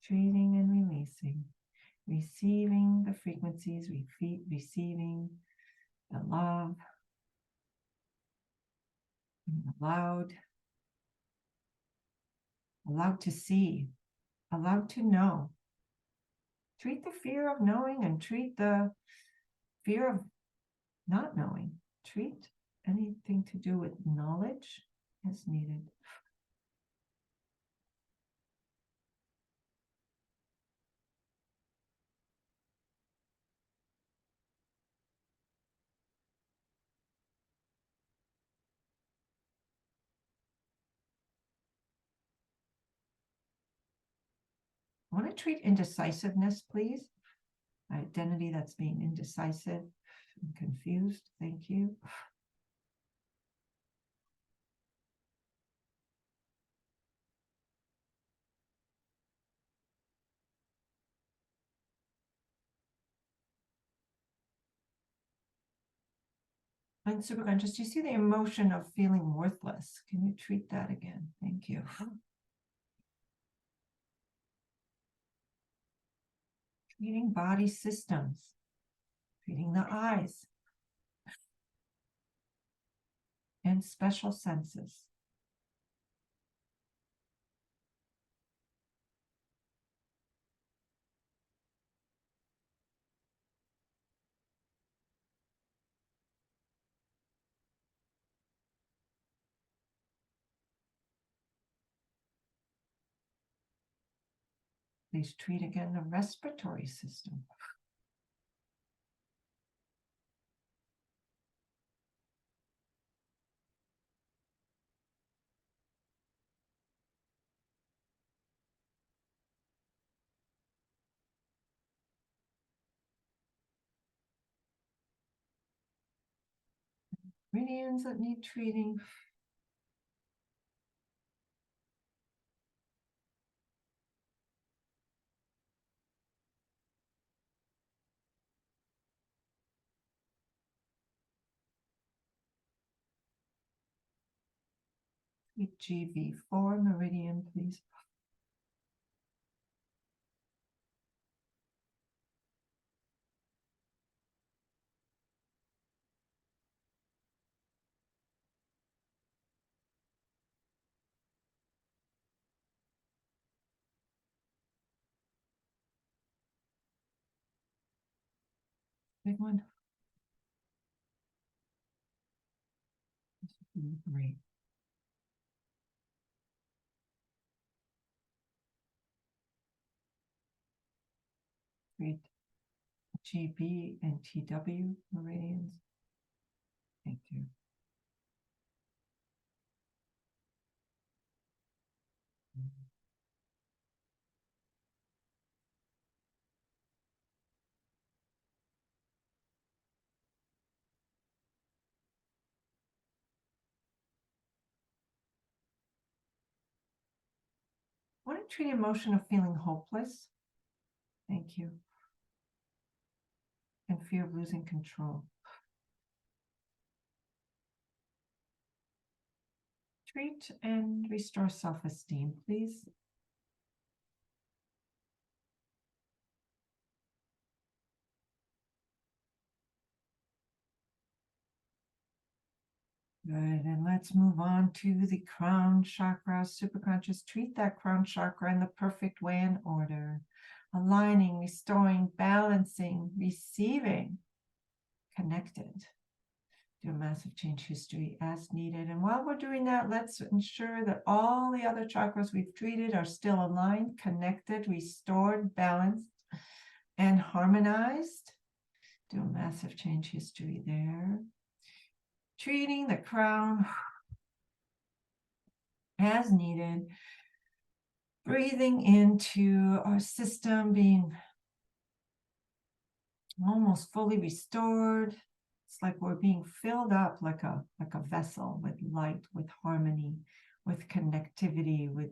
Treating and releasing, receiving the frequencies, receiving the love, and allowed to see, allowed to know. Treat the fear of knowing and treat the fear of not knowing. Treat anything to do with knowledge as needed. I want to treat indecisiveness, please. Identity that's being indecisive and confused. Thank you. And Superconscious, do you see the emotion of feeling worthless? Can you treat that again? Thank you. Treating body systems, treating the eyes and special senses. Please treat again the respiratory system. Meridians that need treating. GV4 meridian, please. Big one. Great. Great. GB and TW meridians. Thank you. I want to treat emotion of feeling hopeless. Thank you. And fear of losing control. Treat and restore self-esteem, please. Good, and let's move on to the crown chakra, superconscious. Treat that crown chakra in the perfect way and order. Aligning, restoring, balancing, receiving, connected. Do a massive change history as needed. And while we're doing that, let's ensure that all the other chakras we've treated are still aligned, connected, restored, balanced, and harmonized. Do a massive change history there. Treating the crown as needed. Breathing into our system, being almost fully restored. It's like we're being filled up like a vessel with light, with harmony, with connectivity, with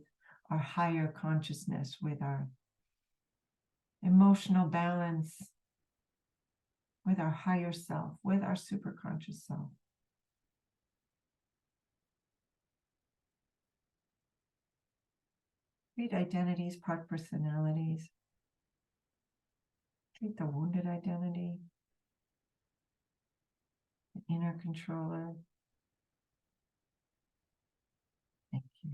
our higher consciousness, with our emotional balance, with our higher self, with our superconscious self. Treat identities, part personalities. Treat the wounded identity, the inner controller. Thank you.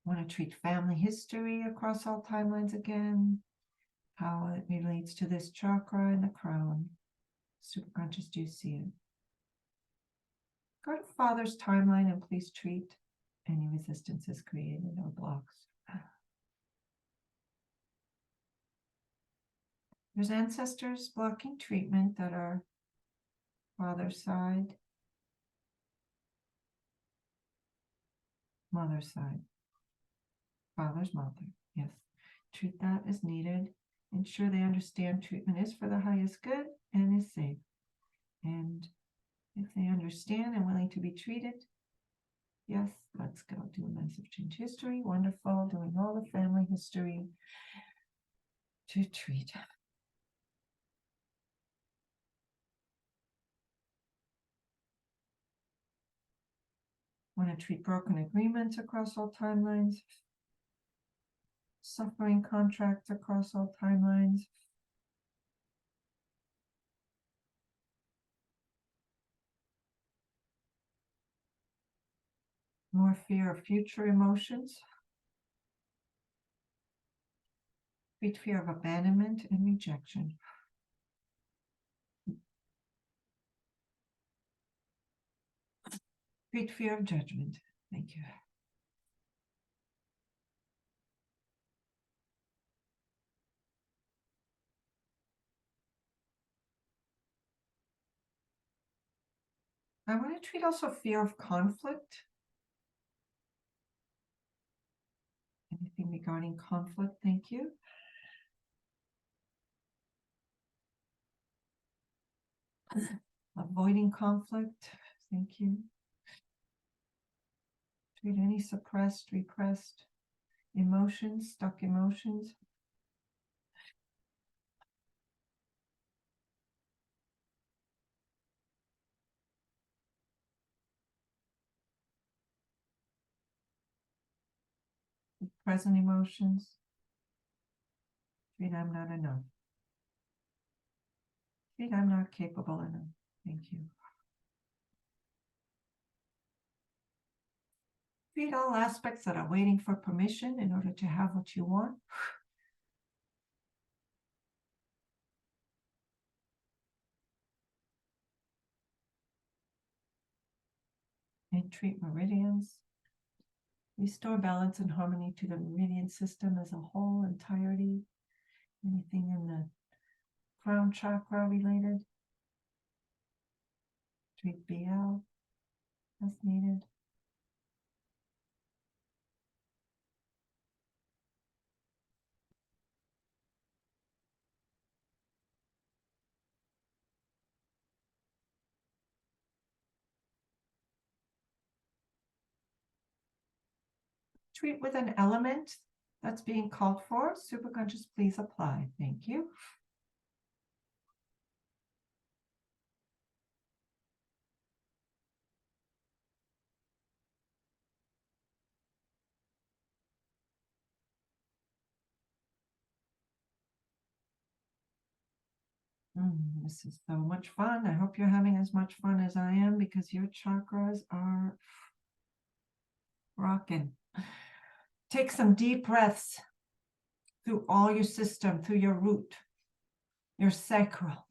Want to treat family history across all timelines again, how it relates to this chakra and the crown. Superconscious, do you see it? Go to Father's timeline and please treat any resistances created or blocks. There's ancestors blocking treatment that are father's side, mother's side, father's mother. Yes, treat that as needed. Ensure they understand treatment is for the highest good and is safe. And if they understand and willing to be treated, yes, let's go do a massive change history. Wonderful. Doing all the family history to treat. Want to treat broken agreements across all timelines. Suffering contracts across all timelines. More fear of future emotions. Treat fear of abandonment and rejection. Treat fear of judgment. Thank you. I want to treat also fear of conflict. Anything regarding conflict, thank you. Avoiding conflict, thank you. Treat any suppressed, repressed emotions, stuck emotions. Present emotions. Treat I'm not enough. Treat I'm not capable enough. Thank you. Treat all aspects that are waiting for permission in order to have what you want. And treat meridians. Restore balance and harmony to the meridian system as a whole entirety. Anything in the crown chakra related. Treat BL as needed. Treat with an element that's being called for. Superconscious, please apply. Thank you. This is so much fun. I hope you're having as much fun as I am, because your chakras are rocking. Take some deep breaths through all your system, through your root, your sacral,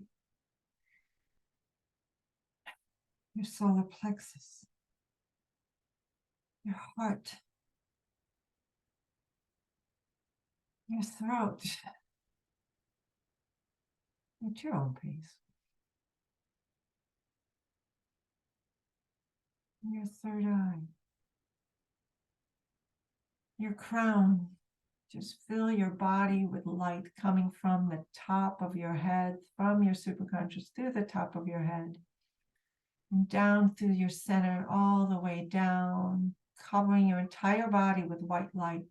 your solar plexus, your heart, your throat, at your own pace. Your third eye, your crown. Just fill your body with light coming from the top of your head, from your superconscious through the top of your head, and down through your center, all the way down, covering your entire body with white light,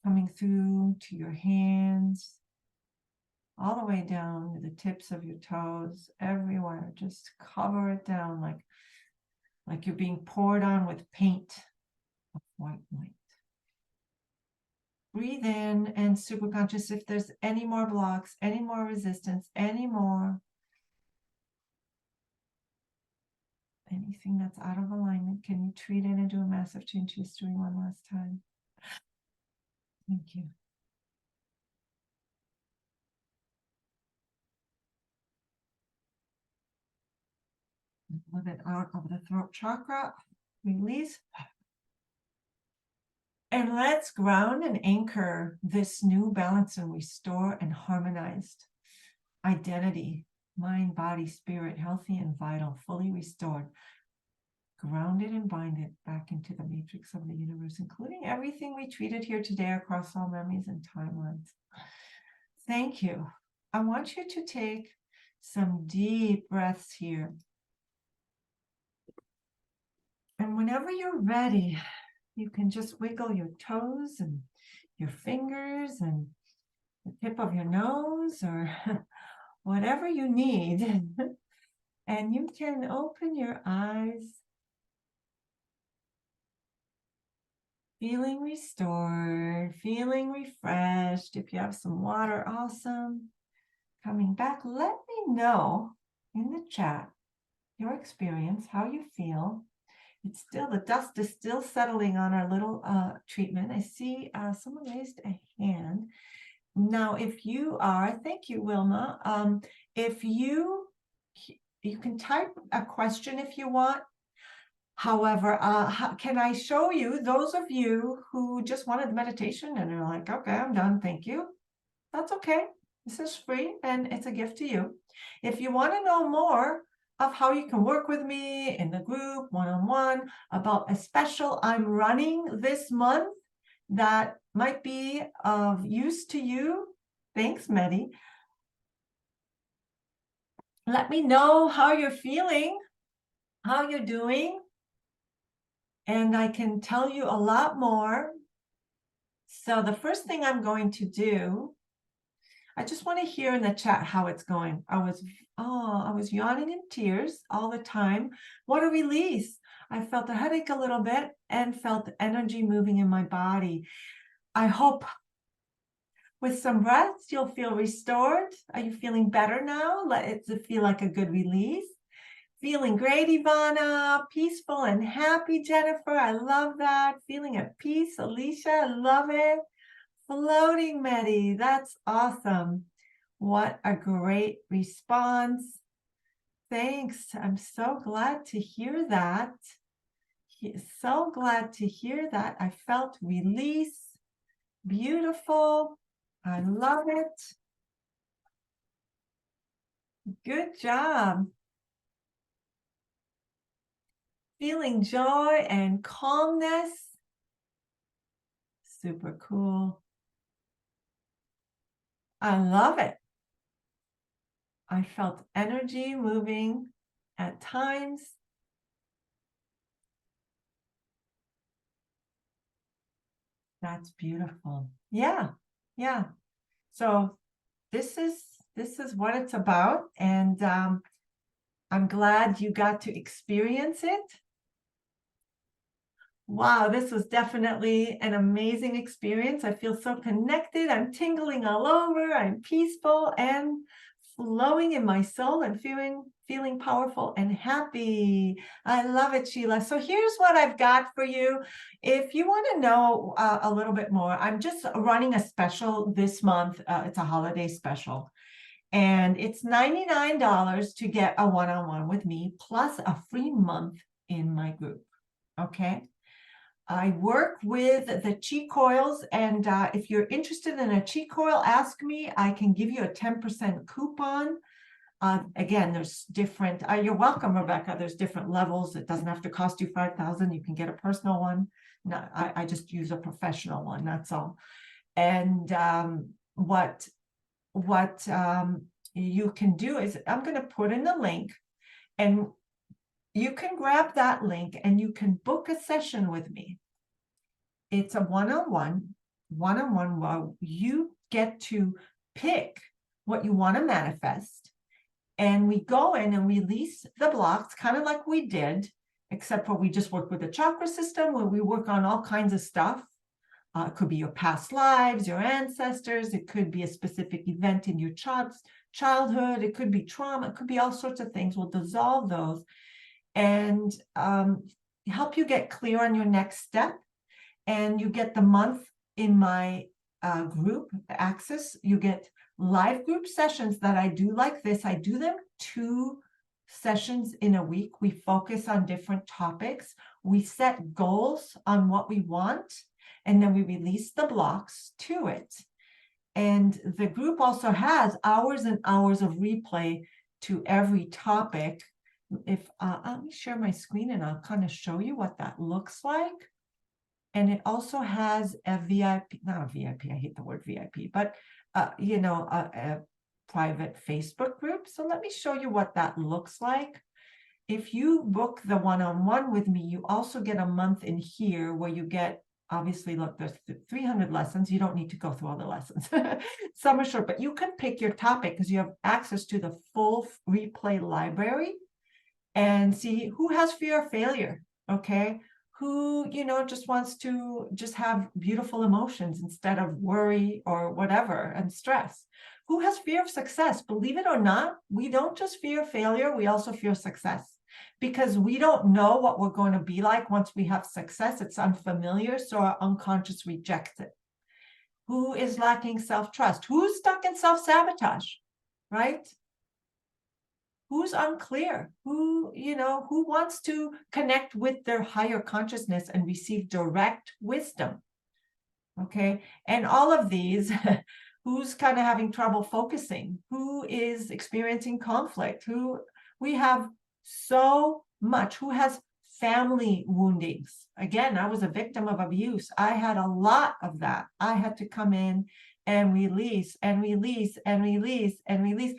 coming through to your hands, all the way down to the tips of your toes, everywhere. Just cover it down like you're being poured on with paint of white light. Breathe in, and superconscious, if there's any more blocks, any more resistance, anything that's out of alignment, can you treat it and do a massive change history one last time? Thank you. Let it out of the throat chakra. Release. And let's ground and anchor this new balance and restore and harmonized identity, mind, body, spirit, healthy and vital, fully restored. Grounded and bind it back into the matrix of the universe, including everything we treated here today across all memories and timelines. Thank you. I want you to take some deep breaths here. And whenever you're ready, you can just wiggle your toes and your fingers and the tip of your nose or whatever you need. And you can open your eyes, feeling restored, feeling refreshed. If you have some water, awesome. Coming back, let me know in the chat your experience, how you feel. It's still, the dust is still settling on our little treatment. I see someone raised a hand. Now, if you are, thank you, Wilma. If you can type a question if you want. However, can I show you, those of you who just wanted meditation and are like, okay, I'm done, thank you. That's okay. This is free and it's a gift to you. If you want to know more of how you can work with me in the group, one-on-one, about a special I'm running this month that might be of use to you. Thanks, Medi. Let me know how you're feeling, how you're doing, and I can tell you a lot more. So the first thing I'm going to do, I just want to hear in the chat how it's going. I was yawning in tears all the time. What a release. I felt a headache a little bit and felt energy moving in my body. I hope With some breaths, you'll feel restored. Are you feeling better now? Let it feel like a good release. Feeling great, Ivana. Peaceful and happy, Jennifer. I love that. Feeling at peace, Alicia. I love it. Floating, Medi. That's awesome. What a great response. Thanks. I'm so glad to hear that. So glad to hear that. I felt release. Beautiful. I love it. Good job. Feeling joy and calmness. Super cool. I love it. I felt energy moving at times. That's beautiful. Yeah. Yeah. So this is what it's about, and I'm glad you got to experience it. Wow, this was definitely an amazing experience. I feel so connected. I'm tingling all over. I'm peaceful and flowing in my soul and feeling powerful and happy. I love it, Sheila. So here's what I've got for you. If you want to know a little bit more, I'm just running a special this month. It's a holiday special. And it's $99 to get a one-on-one with me, plus a free month in my group. Okay. I work with the chi coils, and if you're interested in a chi coil, ask me. I can give you a 10% coupon. Again, there's different, you're welcome, Rebecca. There's different levels. It doesn't have to cost you $5,000. You can get a personal one. No, I just use a professional one, that's all. And what you can do is, I'm going to put in the link, and you can grab that link and you can book a session with me. It's a one-on-one where you get to pick what you want to manifest. And we go in and release the blocks, kind of like we did, except for we just work with the chakra system, where we work on all kinds of stuff. It could be your past lives, your ancestors. It could be a specific event in your childhood. It could be trauma. It could be all sorts of things. We'll dissolve those and help you get clear on your next step. And you get the month in my group access. You get live group sessions that I do like this. I do them 2 sessions in a week. We focus on different topics. We set goals on what we want, and then we release the blocks to it. And the group also has hours and hours of replay to every topic. If let me share my screen and I'll kind of show you what that looks like. And it also has a VIP, not a VIP, I hate the word VIP, but, a private Facebook group. So let me show you what that looks like. If you book the one-on-one with me, you also get a month in here where you get, obviously, look, there's 300 lessons. You don't need to go through all the lessons. Some are short, but you can pick your topic because you have access to the full replay library and see who has fear of failure, okay? Who, just wants to just have beautiful emotions instead of worry or whatever and stress. Who has fear of success? Believe it or not, we don't just fear failure, we also fear success, because we don't know what we're going to be like once we have success. It's unfamiliar, so our unconscious rejects it. Who is lacking self-trust? Who's stuck in self-sabotage, right? Who's unclear? Who wants to connect with their higher consciousness and receive direct wisdom? Okay. And all of these, who's kind of having trouble focusing? Who is experiencing conflict? We have so much. Who has family woundings? Again, I was a victim of abuse. I had a lot of that. I had to come in and release and release and release and release.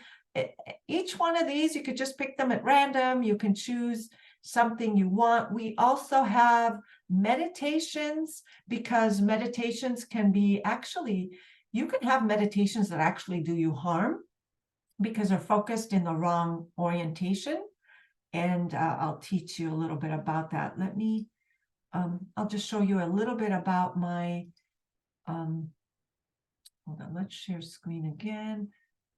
Each one of these, you could just pick them at random. You can choose something you want. We also have meditations, because meditations can be you can have meditations that actually do you harm because they're focused in the wrong orientation. And I'll teach you a little bit about that. I'll just show you a little bit about my hold on, let's share screen again.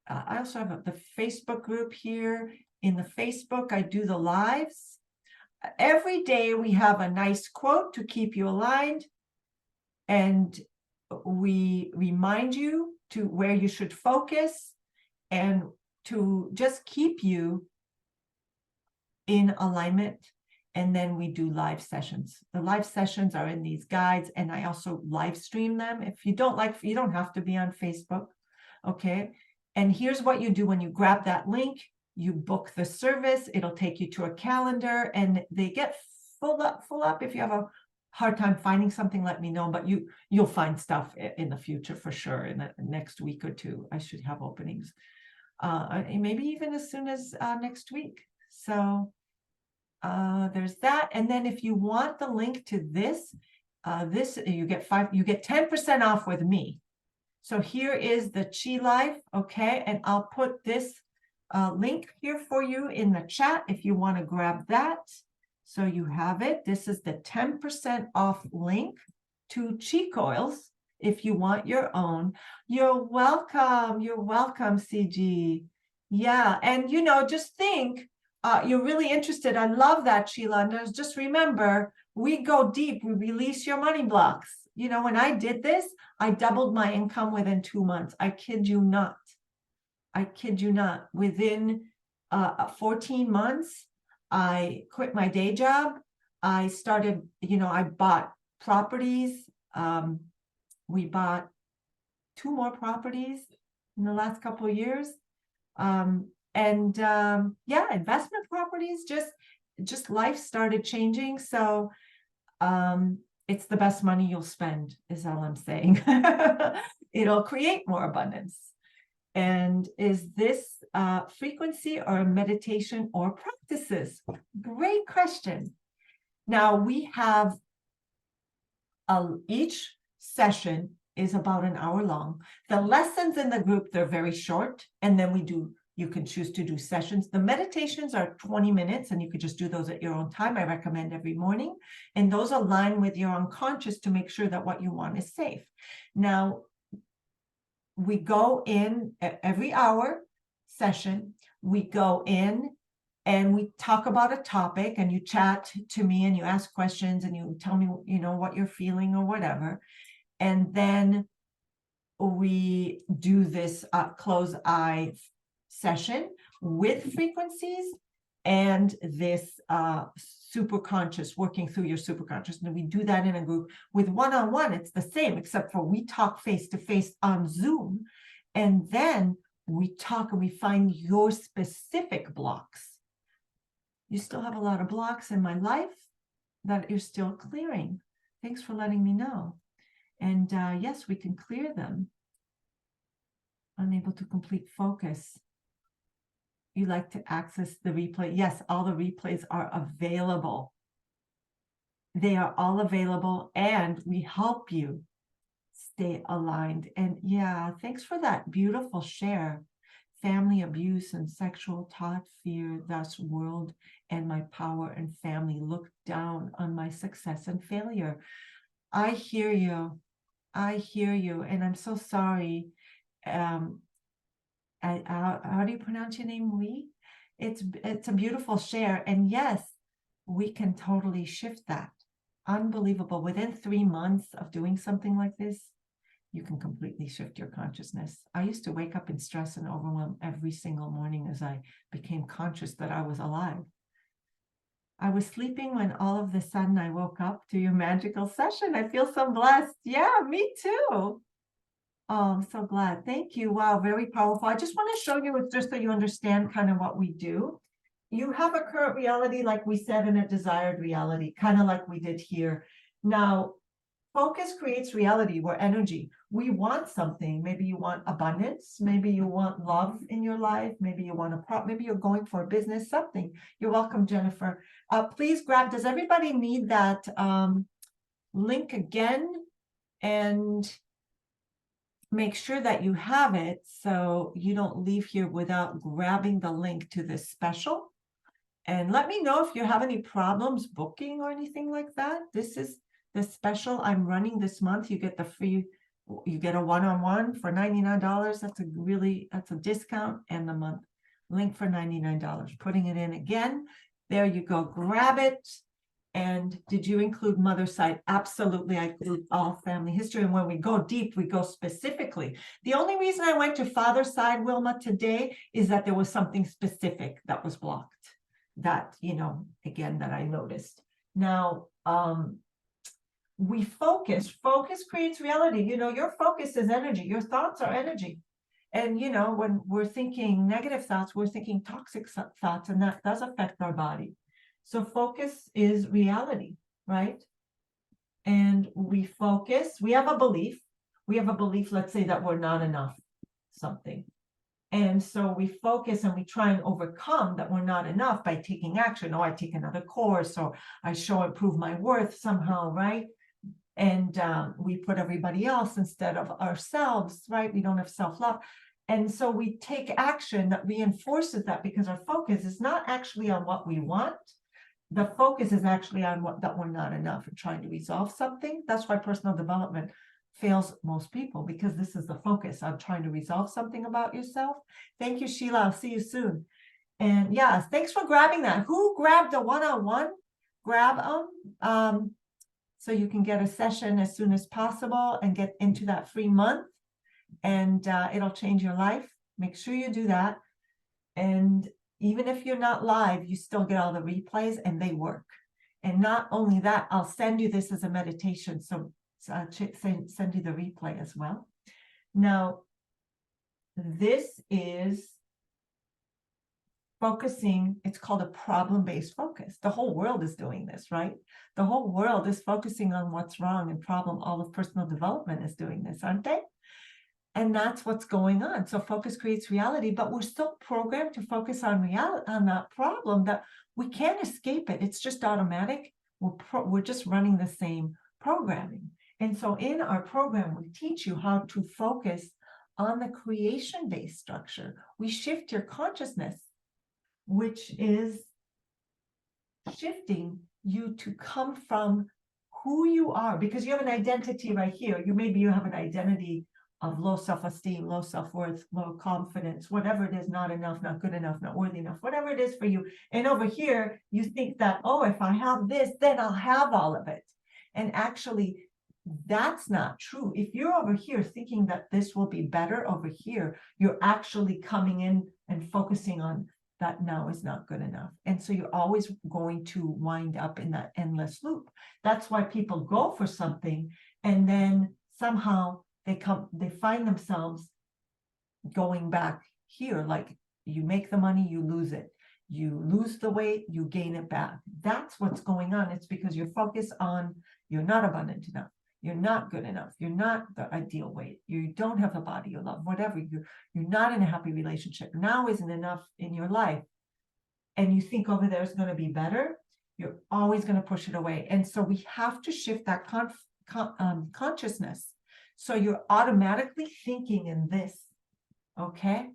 I also have the Facebook group here. In the Facebook, I do the lives. Every day we have a nice quote to keep you aligned, and we remind you to where you should focus and to just keep you in alignment. And then we do live sessions. The live sessions are in these guides, and I also live stream them. If you don't like, you don't have to be on Facebook, okay? And here's what you do when you grab that link. You book the service. It'll take you to a calendar, and they get full up. If you have a hard time finding something, let me know, but you'll find stuff in the future for sure. In the next week or two, I should have openings, maybe even as soon as next week. So there's that. And then if you want the link to this, you get 10% off with me. So here is the Chi Life, okay? And I'll put this link here for you in the chat if you want to grab that. So you have it. This is the 10% off link to Chi Coils if you want your own. You're welcome. You're welcome, CG. Yeah, and just think, you're really interested. I love that, Sheila. And just remember, we go deep. We release your money blocks. When I did this, I doubled my income within 2 months. I kid you not. I kid you not. Within 14 months, I quit my day job. I started, I bought properties. We bought 2 more properties in the last couple of years. Yeah, investment properties, just life started changing. So it's the best money you'll spend, is all I'm saying. It'll create more abundance. And is this frequency or meditation or practices? Great question. Now we have each session is about an hour long. The lessons in the group, they're very short, and then you can choose to do sessions. The meditations are 20 minutes, and you could just do those at your own time. I recommend every morning, and those align with your unconscious to make sure that what you want is safe. Now, we go in every hour session, we go in and we talk about a topic, and you chat to me and you ask questions and you tell me, what you're feeling or whatever. And then we do this close eye session with frequencies and this superconscious, working through your superconscious. And we do that in a group. With one-on-one, it's the same, except for we talk face-to-face on Zoom. And then we talk and we find your specific blocks. You still have a lot of blocks in my life that you're still clearing. Thanks for letting me know. And yes, we can clear them. Unable to complete focus. You like to access the replay? Yes, all the replays are available. They are all available, and we help you stay aligned. And yeah, thanks for that beautiful share. Family abuse and sexual taught fear, thus world and my power and family look down on my success and failure. I hear you. I hear you, and I'm so sorry. How do you pronounce your name? We? It's a beautiful share, and yes, we can totally shift that. Unbelievable. Within 3 months of doing something like this, you can completely shift your consciousness. I used to wake up in stress and overwhelm every single morning as I became conscious that I was alive. I was sleeping when all of a sudden I woke up to your magical session. I feel so blessed. Yeah, me too. Oh, I'm so glad. Thank you. Wow, very powerful. I just want to show you, just so you understand kind of what we do. You have a current reality, like we said, and a desired reality, kind of like we did here. Now, focus creates reality. We're energy. We want something. Maybe you want abundance. Maybe you want love in your life. Maybe you want maybe you're going for a business, something. You're welcome, Jennifer. Please grab, does everybody need that link again? And make sure that you have it so you don't leave here without grabbing the link to this special. And let me know if you have any problems booking or anything like that. This is the special I'm running this month. You get the free You get a one-on-one for $99. That's a discount, and the month link for $99. Putting it in again. There you go. Grab it. And did you include mother's side? Absolutely. I include all family history. And when we go deep, we go specifically. The only reason I went to father's side, Wilma, today is that there was something specific that was blocked. That, again, that I noticed. Now, we focus creates reality. Your focus is energy. Your thoughts are energy. And, when we're thinking negative thoughts, we're thinking toxic thoughts, and that does affect our body. So focus is reality, right? And we focus, we have a belief, let's say, that we're not enough something. And so we focus and we try and overcome that we're not enough by taking action. I take another course, or I improve my worth somehow, right? And we put everybody else instead of ourselves, right? We don't have self-love. And so we take action that reinforces that, because our focus is not actually on what we want. The focus is actually on that we're not enough and trying to resolve something. That's why personal development fails most people, because this is the focus on trying to resolve something about yourself. Thank you, Sheila. I'll see you soon. And yes, thanks for grabbing that. Who grabbed a one-on-one? Grab them. So you can get a session as soon as possible and get into that free month, and it'll change your life. Make sure you do that. And even if you're not live, you still get all the replays, and they work. And not only that, I'll send you this as a meditation. So I'll send you the replay as well. Now, this is focusing. It's called a problem-based focus. The whole world is doing this, right? The whole world is focusing on what's wrong and problem. All of personal development is doing this, aren't they? And that's what's going on. So focus creates reality, but we're still programmed to focus on reality, on that problem, that we can't escape it. It's just automatic. We're just running the same programming. And so in our program, we teach you how to focus on the creation-based structure. We shift your consciousness, which is shifting you to come from who you are, because you have an identity right here. Maybe you have an identity of low self-esteem, low self-worth, low confidence, whatever it is, not enough, not good enough, not worthy enough, whatever it is for you. And over here, you think that, if I have this, then I'll have all of it. And actually, that's not true. If you're over here thinking that this will be better over here, you're actually coming in and focusing on that now is not good enough. And so you're always going to wind up in that endless loop. That's why people go for something, and then somehow they find themselves going back here. Like, you make the money, you lose it. You lose the weight, you gain it back. That's what's going on. It's because you're focused on, you're not abundant enough. You're not good enough. You're not the ideal weight. You don't have the body you love, whatever. You're not in a happy relationship. Now isn't enough in your life. And you think over there is going to be better. You're always going to push it away. And so we have to shift that consciousness. So you're automatically thinking in this, okay?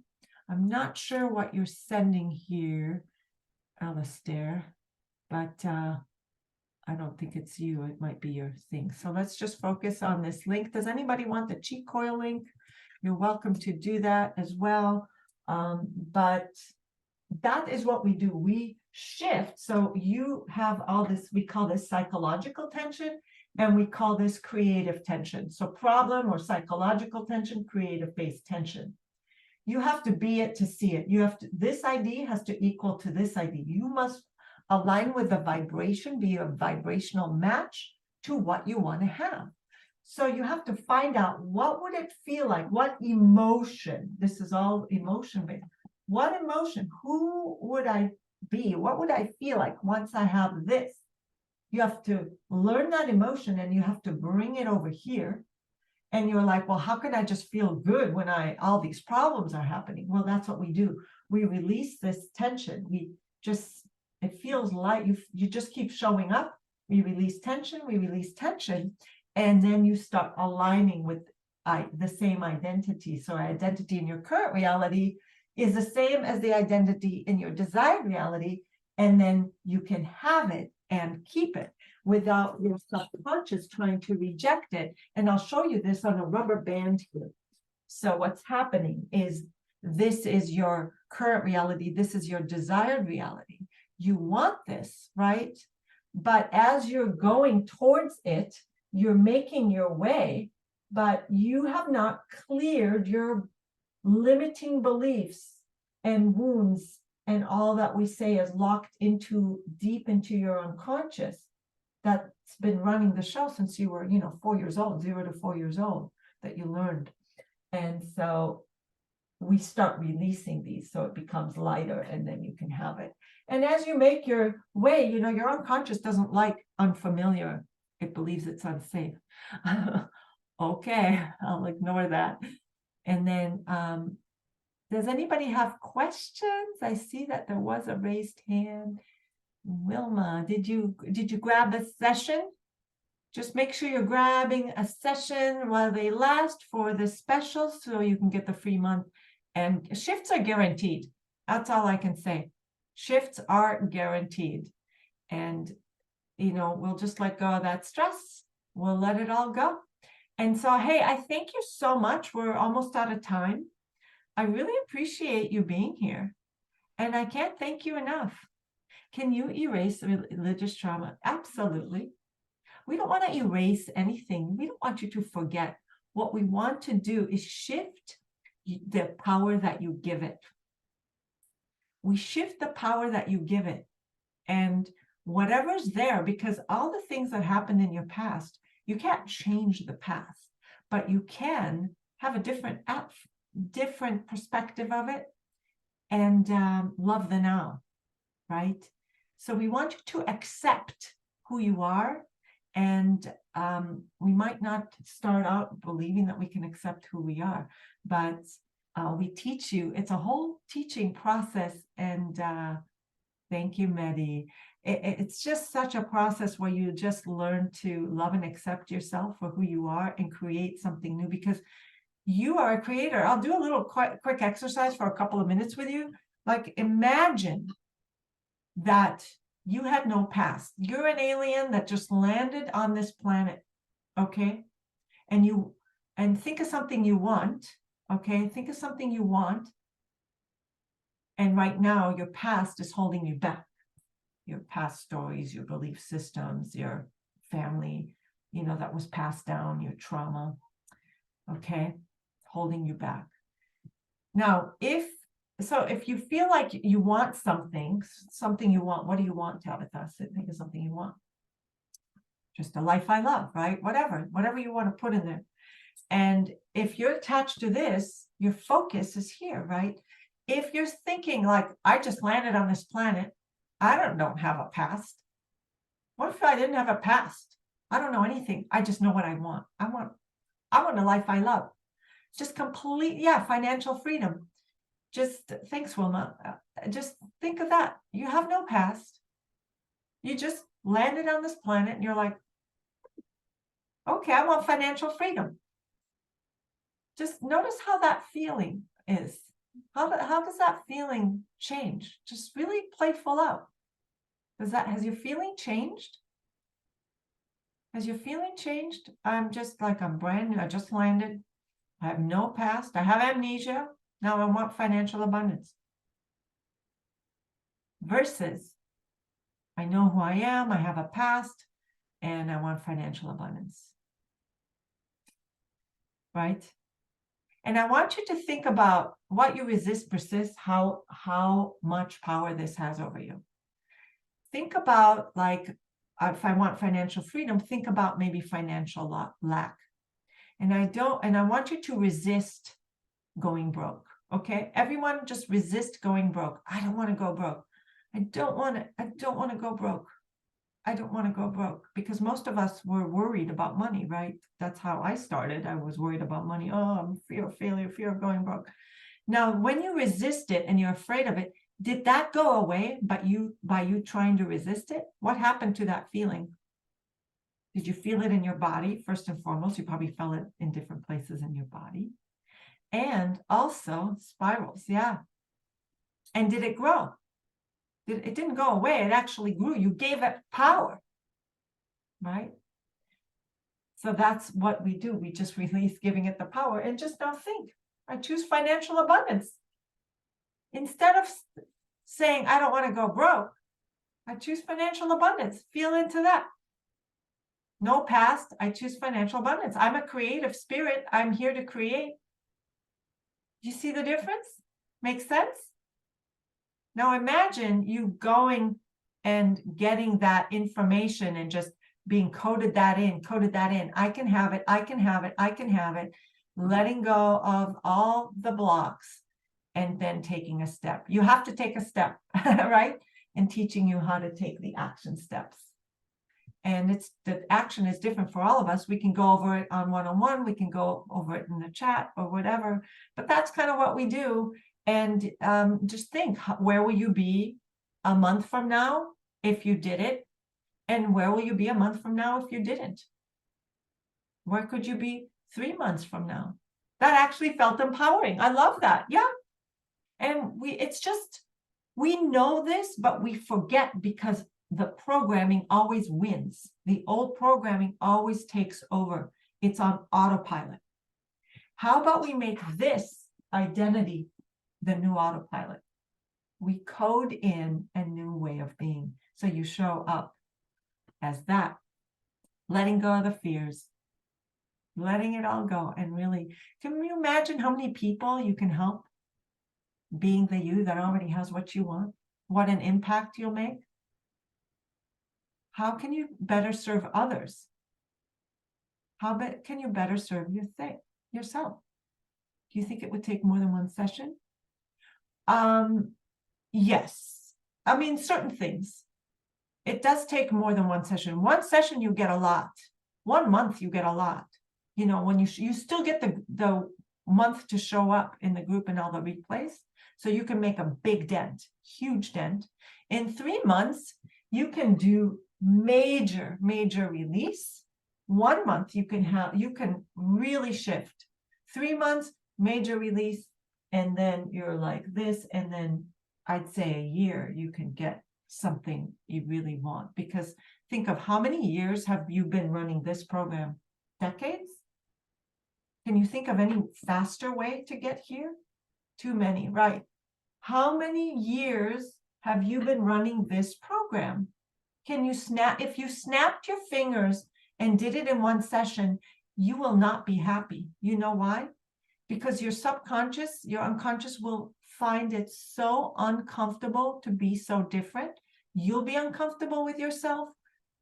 I'm not sure what you're sending here, Alistair, but I don't think it's you. It might be your thing. So let's just focus on this link. Does anybody want the cheat coil link? You're welcome to do that as well. But that is what we do. We shift. So you have all this, we call this psychological tension, and we call this creative tension. So problem or psychological tension, creative-based tension. You have to be it to see it. You have to, this ID has to equal to this ID. You must align with the vibration, be a vibrational match to what you want to have. So you have to find out, what would it feel like? What emotion? This is all emotion-based. What emotion? Who would I be? What would I feel like once I have this? You have to learn that emotion, and you have to bring it over here. And you're like, well, how can I just feel good when all these problems are happening? Well, that's what we do. We release this tension. It feels like you just keep showing up. We release tension, and then you start aligning with the same identity. So identity in your current reality is the same as the identity in your desired reality, and then you can have it and keep it without your subconscious trying to reject it. And I'll show you this on a rubber band here. So what's happening is this is your current reality. This is your desired reality. You want this, right? But as you're going towards it, you're making your way, but you have not cleared your limiting beliefs and wounds and all that we say is locked into deep into your unconscious that's been running the show since you were 4 years old, 0 to 4 years old, that you learned. And so we start releasing these so it becomes lighter, and then you can have it. And as you make your way, your unconscious doesn't like unfamiliar. It believes it's unsafe. Okay, I'll ignore that. And then does anybody have questions? I see that there was a raised hand. Wilma, did you grab a session? Just make sure you're grabbing a session while they last for the special so you can get the free month. And shifts are guaranteed. That's all I can say. Shifts are guaranteed. And, we'll just let go of that stress. We'll let it all go. And so, hey, I thank you so much. We're almost out of time. I really appreciate you being here. And I can't thank you enough. Can you erase religious trauma? Absolutely. We don't want to erase anything. We don't want you to forget. What we want to do is shift the power that you give it. We shift the power that you give it. And whatever's there, because all the things that happened in your past, you can't change the past, but you can have a different perspective of it and love the now, right? So we want you to accept who you are. And we might not start out believing that we can accept who we are, but we teach you. It's a whole teaching process. And thank you, Mehdi. It's just such a process where you just learn to love and accept yourself for who you are and create something new, because you are a creator. I'll do a little quick exercise for a couple of minutes with you. Like, imagine that you had no past. You're an alien that just landed on this planet, okay? And think of something you want, okay? Think of something you want. And right now, your past is holding you back. Your past stories, your belief systems, your family, that was passed down, your trauma, okay? Holding you back. Now, if you feel like you want something you want, what do you want, Tabitha? Think of something you want. Just a life I love, right? Whatever you want to put in there. And if you're attached to this, your focus is here, right? If you're thinking like, I just landed on this planet, I don't have a past. What if I didn't have a past? I don't know anything. I just know what I want. I want a life I love. Just complete, financial freedom. Just, thanks, Wilma. Just think of that. You have no past. You just landed on this planet and you're like, okay, I want financial freedom. Just notice how that feeling is. How does that feeling change? Just really play full out. Has your feeling changed? Has your feeling changed? I'm brand new. I just landed. I have no past. I have amnesia. Now I want financial abundance. Versus, I know who I am. I have a past and I want financial abundance. Right? And I want you to think about what you resist persists, how much power this has over you. Think about, like, if I want financial freedom, think about maybe financial lack. And I want you to resist going broke. Okay? Everyone just resist going broke. I don't want to go broke. I don't want to go broke. I don't want to go broke, because most of us were worried about money, right? That's how I started. I was worried about money. Oh, I'm fear of failure, fear of going broke. Now, when you resist it and you're afraid of it, did that go away by you trying to resist it? What happened to that feeling? Did you feel it in your body? First and foremost, you probably felt it in different places in your body. And also spirals, yeah. And did it grow? It didn't go away. It actually grew. You gave it power, right? So that's what we do. We just release giving it the power. And just now think, I choose financial abundance. Instead of saying, I don't want to go broke, I choose financial abundance. Feel into that. No past, I choose financial abundance. I'm a creative spirit. I'm here to create. You see the difference? Makes sense? Now imagine you going and getting that information and just being coded that in. I can have it, I can have it, I can have it. Letting go of all the blocks and then taking a step. You have to take a step, right? And teaching you how to take the action steps. And it's the action is different for all of us. We can go over it on one-on-one, we can go over it in the chat or whatever, but that's kind of what we do. And just think, where will you be a month from now if you did it? And where will you be a month from now if you didn't? Where could you be 3 months from now? That actually felt empowering. I love that. Yeah. And it's just, we know this, but we forget because the programming always wins. The old programming always takes over. It's on autopilot. How about we make this identity the new autopilot? We code in a new way of being. So you show up as that, letting go of the fears, letting it all go. And really, can you imagine how many people you can help being the you that already has what you want? What an impact you'll make. How can you better serve others? How can you better serve yourself? Do you think it would take more than one session? Yes. I mean, certain things. It does take more than one session. One session, you get a lot. 1 month, you get a lot. You know, when you still get the month to show up in the group and all the replays. So you can make a big dent, huge dent. In 3 months, you can do major release. 1 month, you can really shift. 3 months, major release. And then you're like this. And then I'd say a year, you can get something you really want. Because think of how many years have you been running this program? Decades? Can you think of any faster way to get here? Too many, right? How many years have you been running this program? Can you if you snapped your fingers and did it in one session, you will not be happy. You know why? Because your subconscious, your unconscious will find it so uncomfortable to be so different. You'll be uncomfortable with yourself.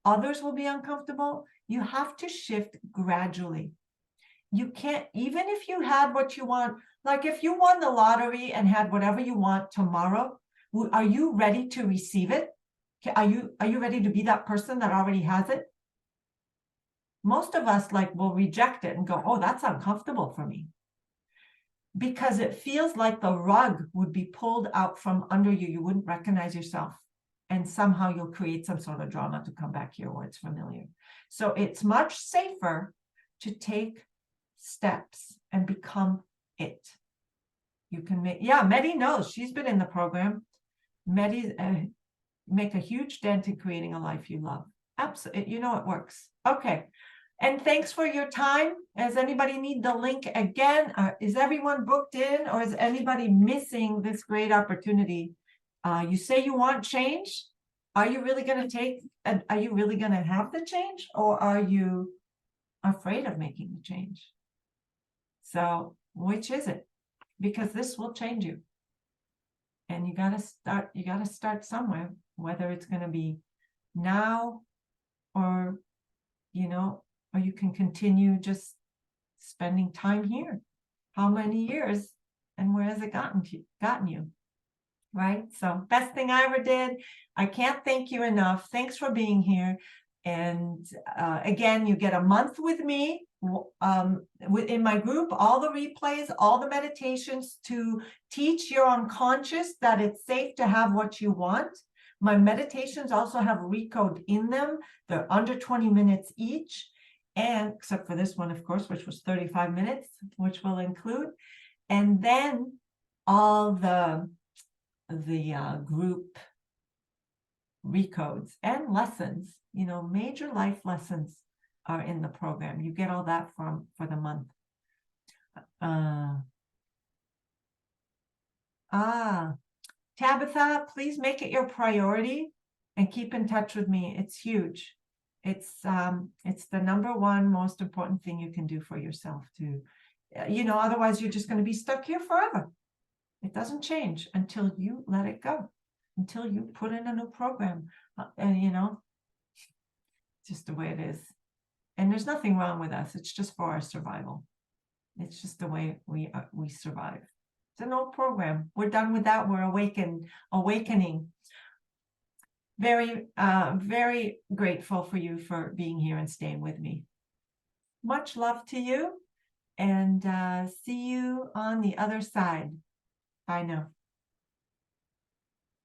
Others will be uncomfortable. You have to shift gradually. You can't, even if you had what you want, like if you won the lottery and had whatever you want tomorrow, are you ready to receive it? Are you ready to be that person that already has it? Most of us will reject it and go, oh, that's uncomfortable for me. Because it feels like the rug would be pulled out from under you. You wouldn't recognize yourself. And somehow you'll create some sort of drama to come back here where it's familiar. So it's much safer to take steps and become it. You can make, Medi knows. She's been in the program. Medi make a huge dent in creating a life you love. Absolutely. You know it works. Okay. And thanks for your time. Does anybody need the link again? Is everyone booked in, or is anybody missing this great opportunity? You say you want change. Are you really going to are you really going to have the change, or are you afraid of making the change? So which is it? Because this will change you. And you got to start somewhere, whether it's going to be now or, or you can continue just spending time here. How many years and where has it gotten you? Right? So best thing I ever did. I can't thank you enough. Thanks for being here. And again, you get a month with me in my group, all the replays, all the meditations to teach your unconscious that it's safe to have what you want. My meditations also have Recode in them. They're under 20 minutes each. And except for this one, of course, which was 35 minutes, which will include. And then all the group recodes and lessons, major life lessons are in the program. You get all that for the month. Tabitha, please make it your priority and keep in touch with me. It's huge. It's the number one most important thing you can do for yourself too. Otherwise you're just going to be stuck here forever. It doesn't change until you let it go, until you put in a new program. And just the way it is. And there's nothing wrong with us. It's just for our survival. It's just the way we survive. It's an old program. We're done with that. We're awakening. Very, very grateful for you for being here and staying with me. Much love to you, and see you on the other side. Bye now.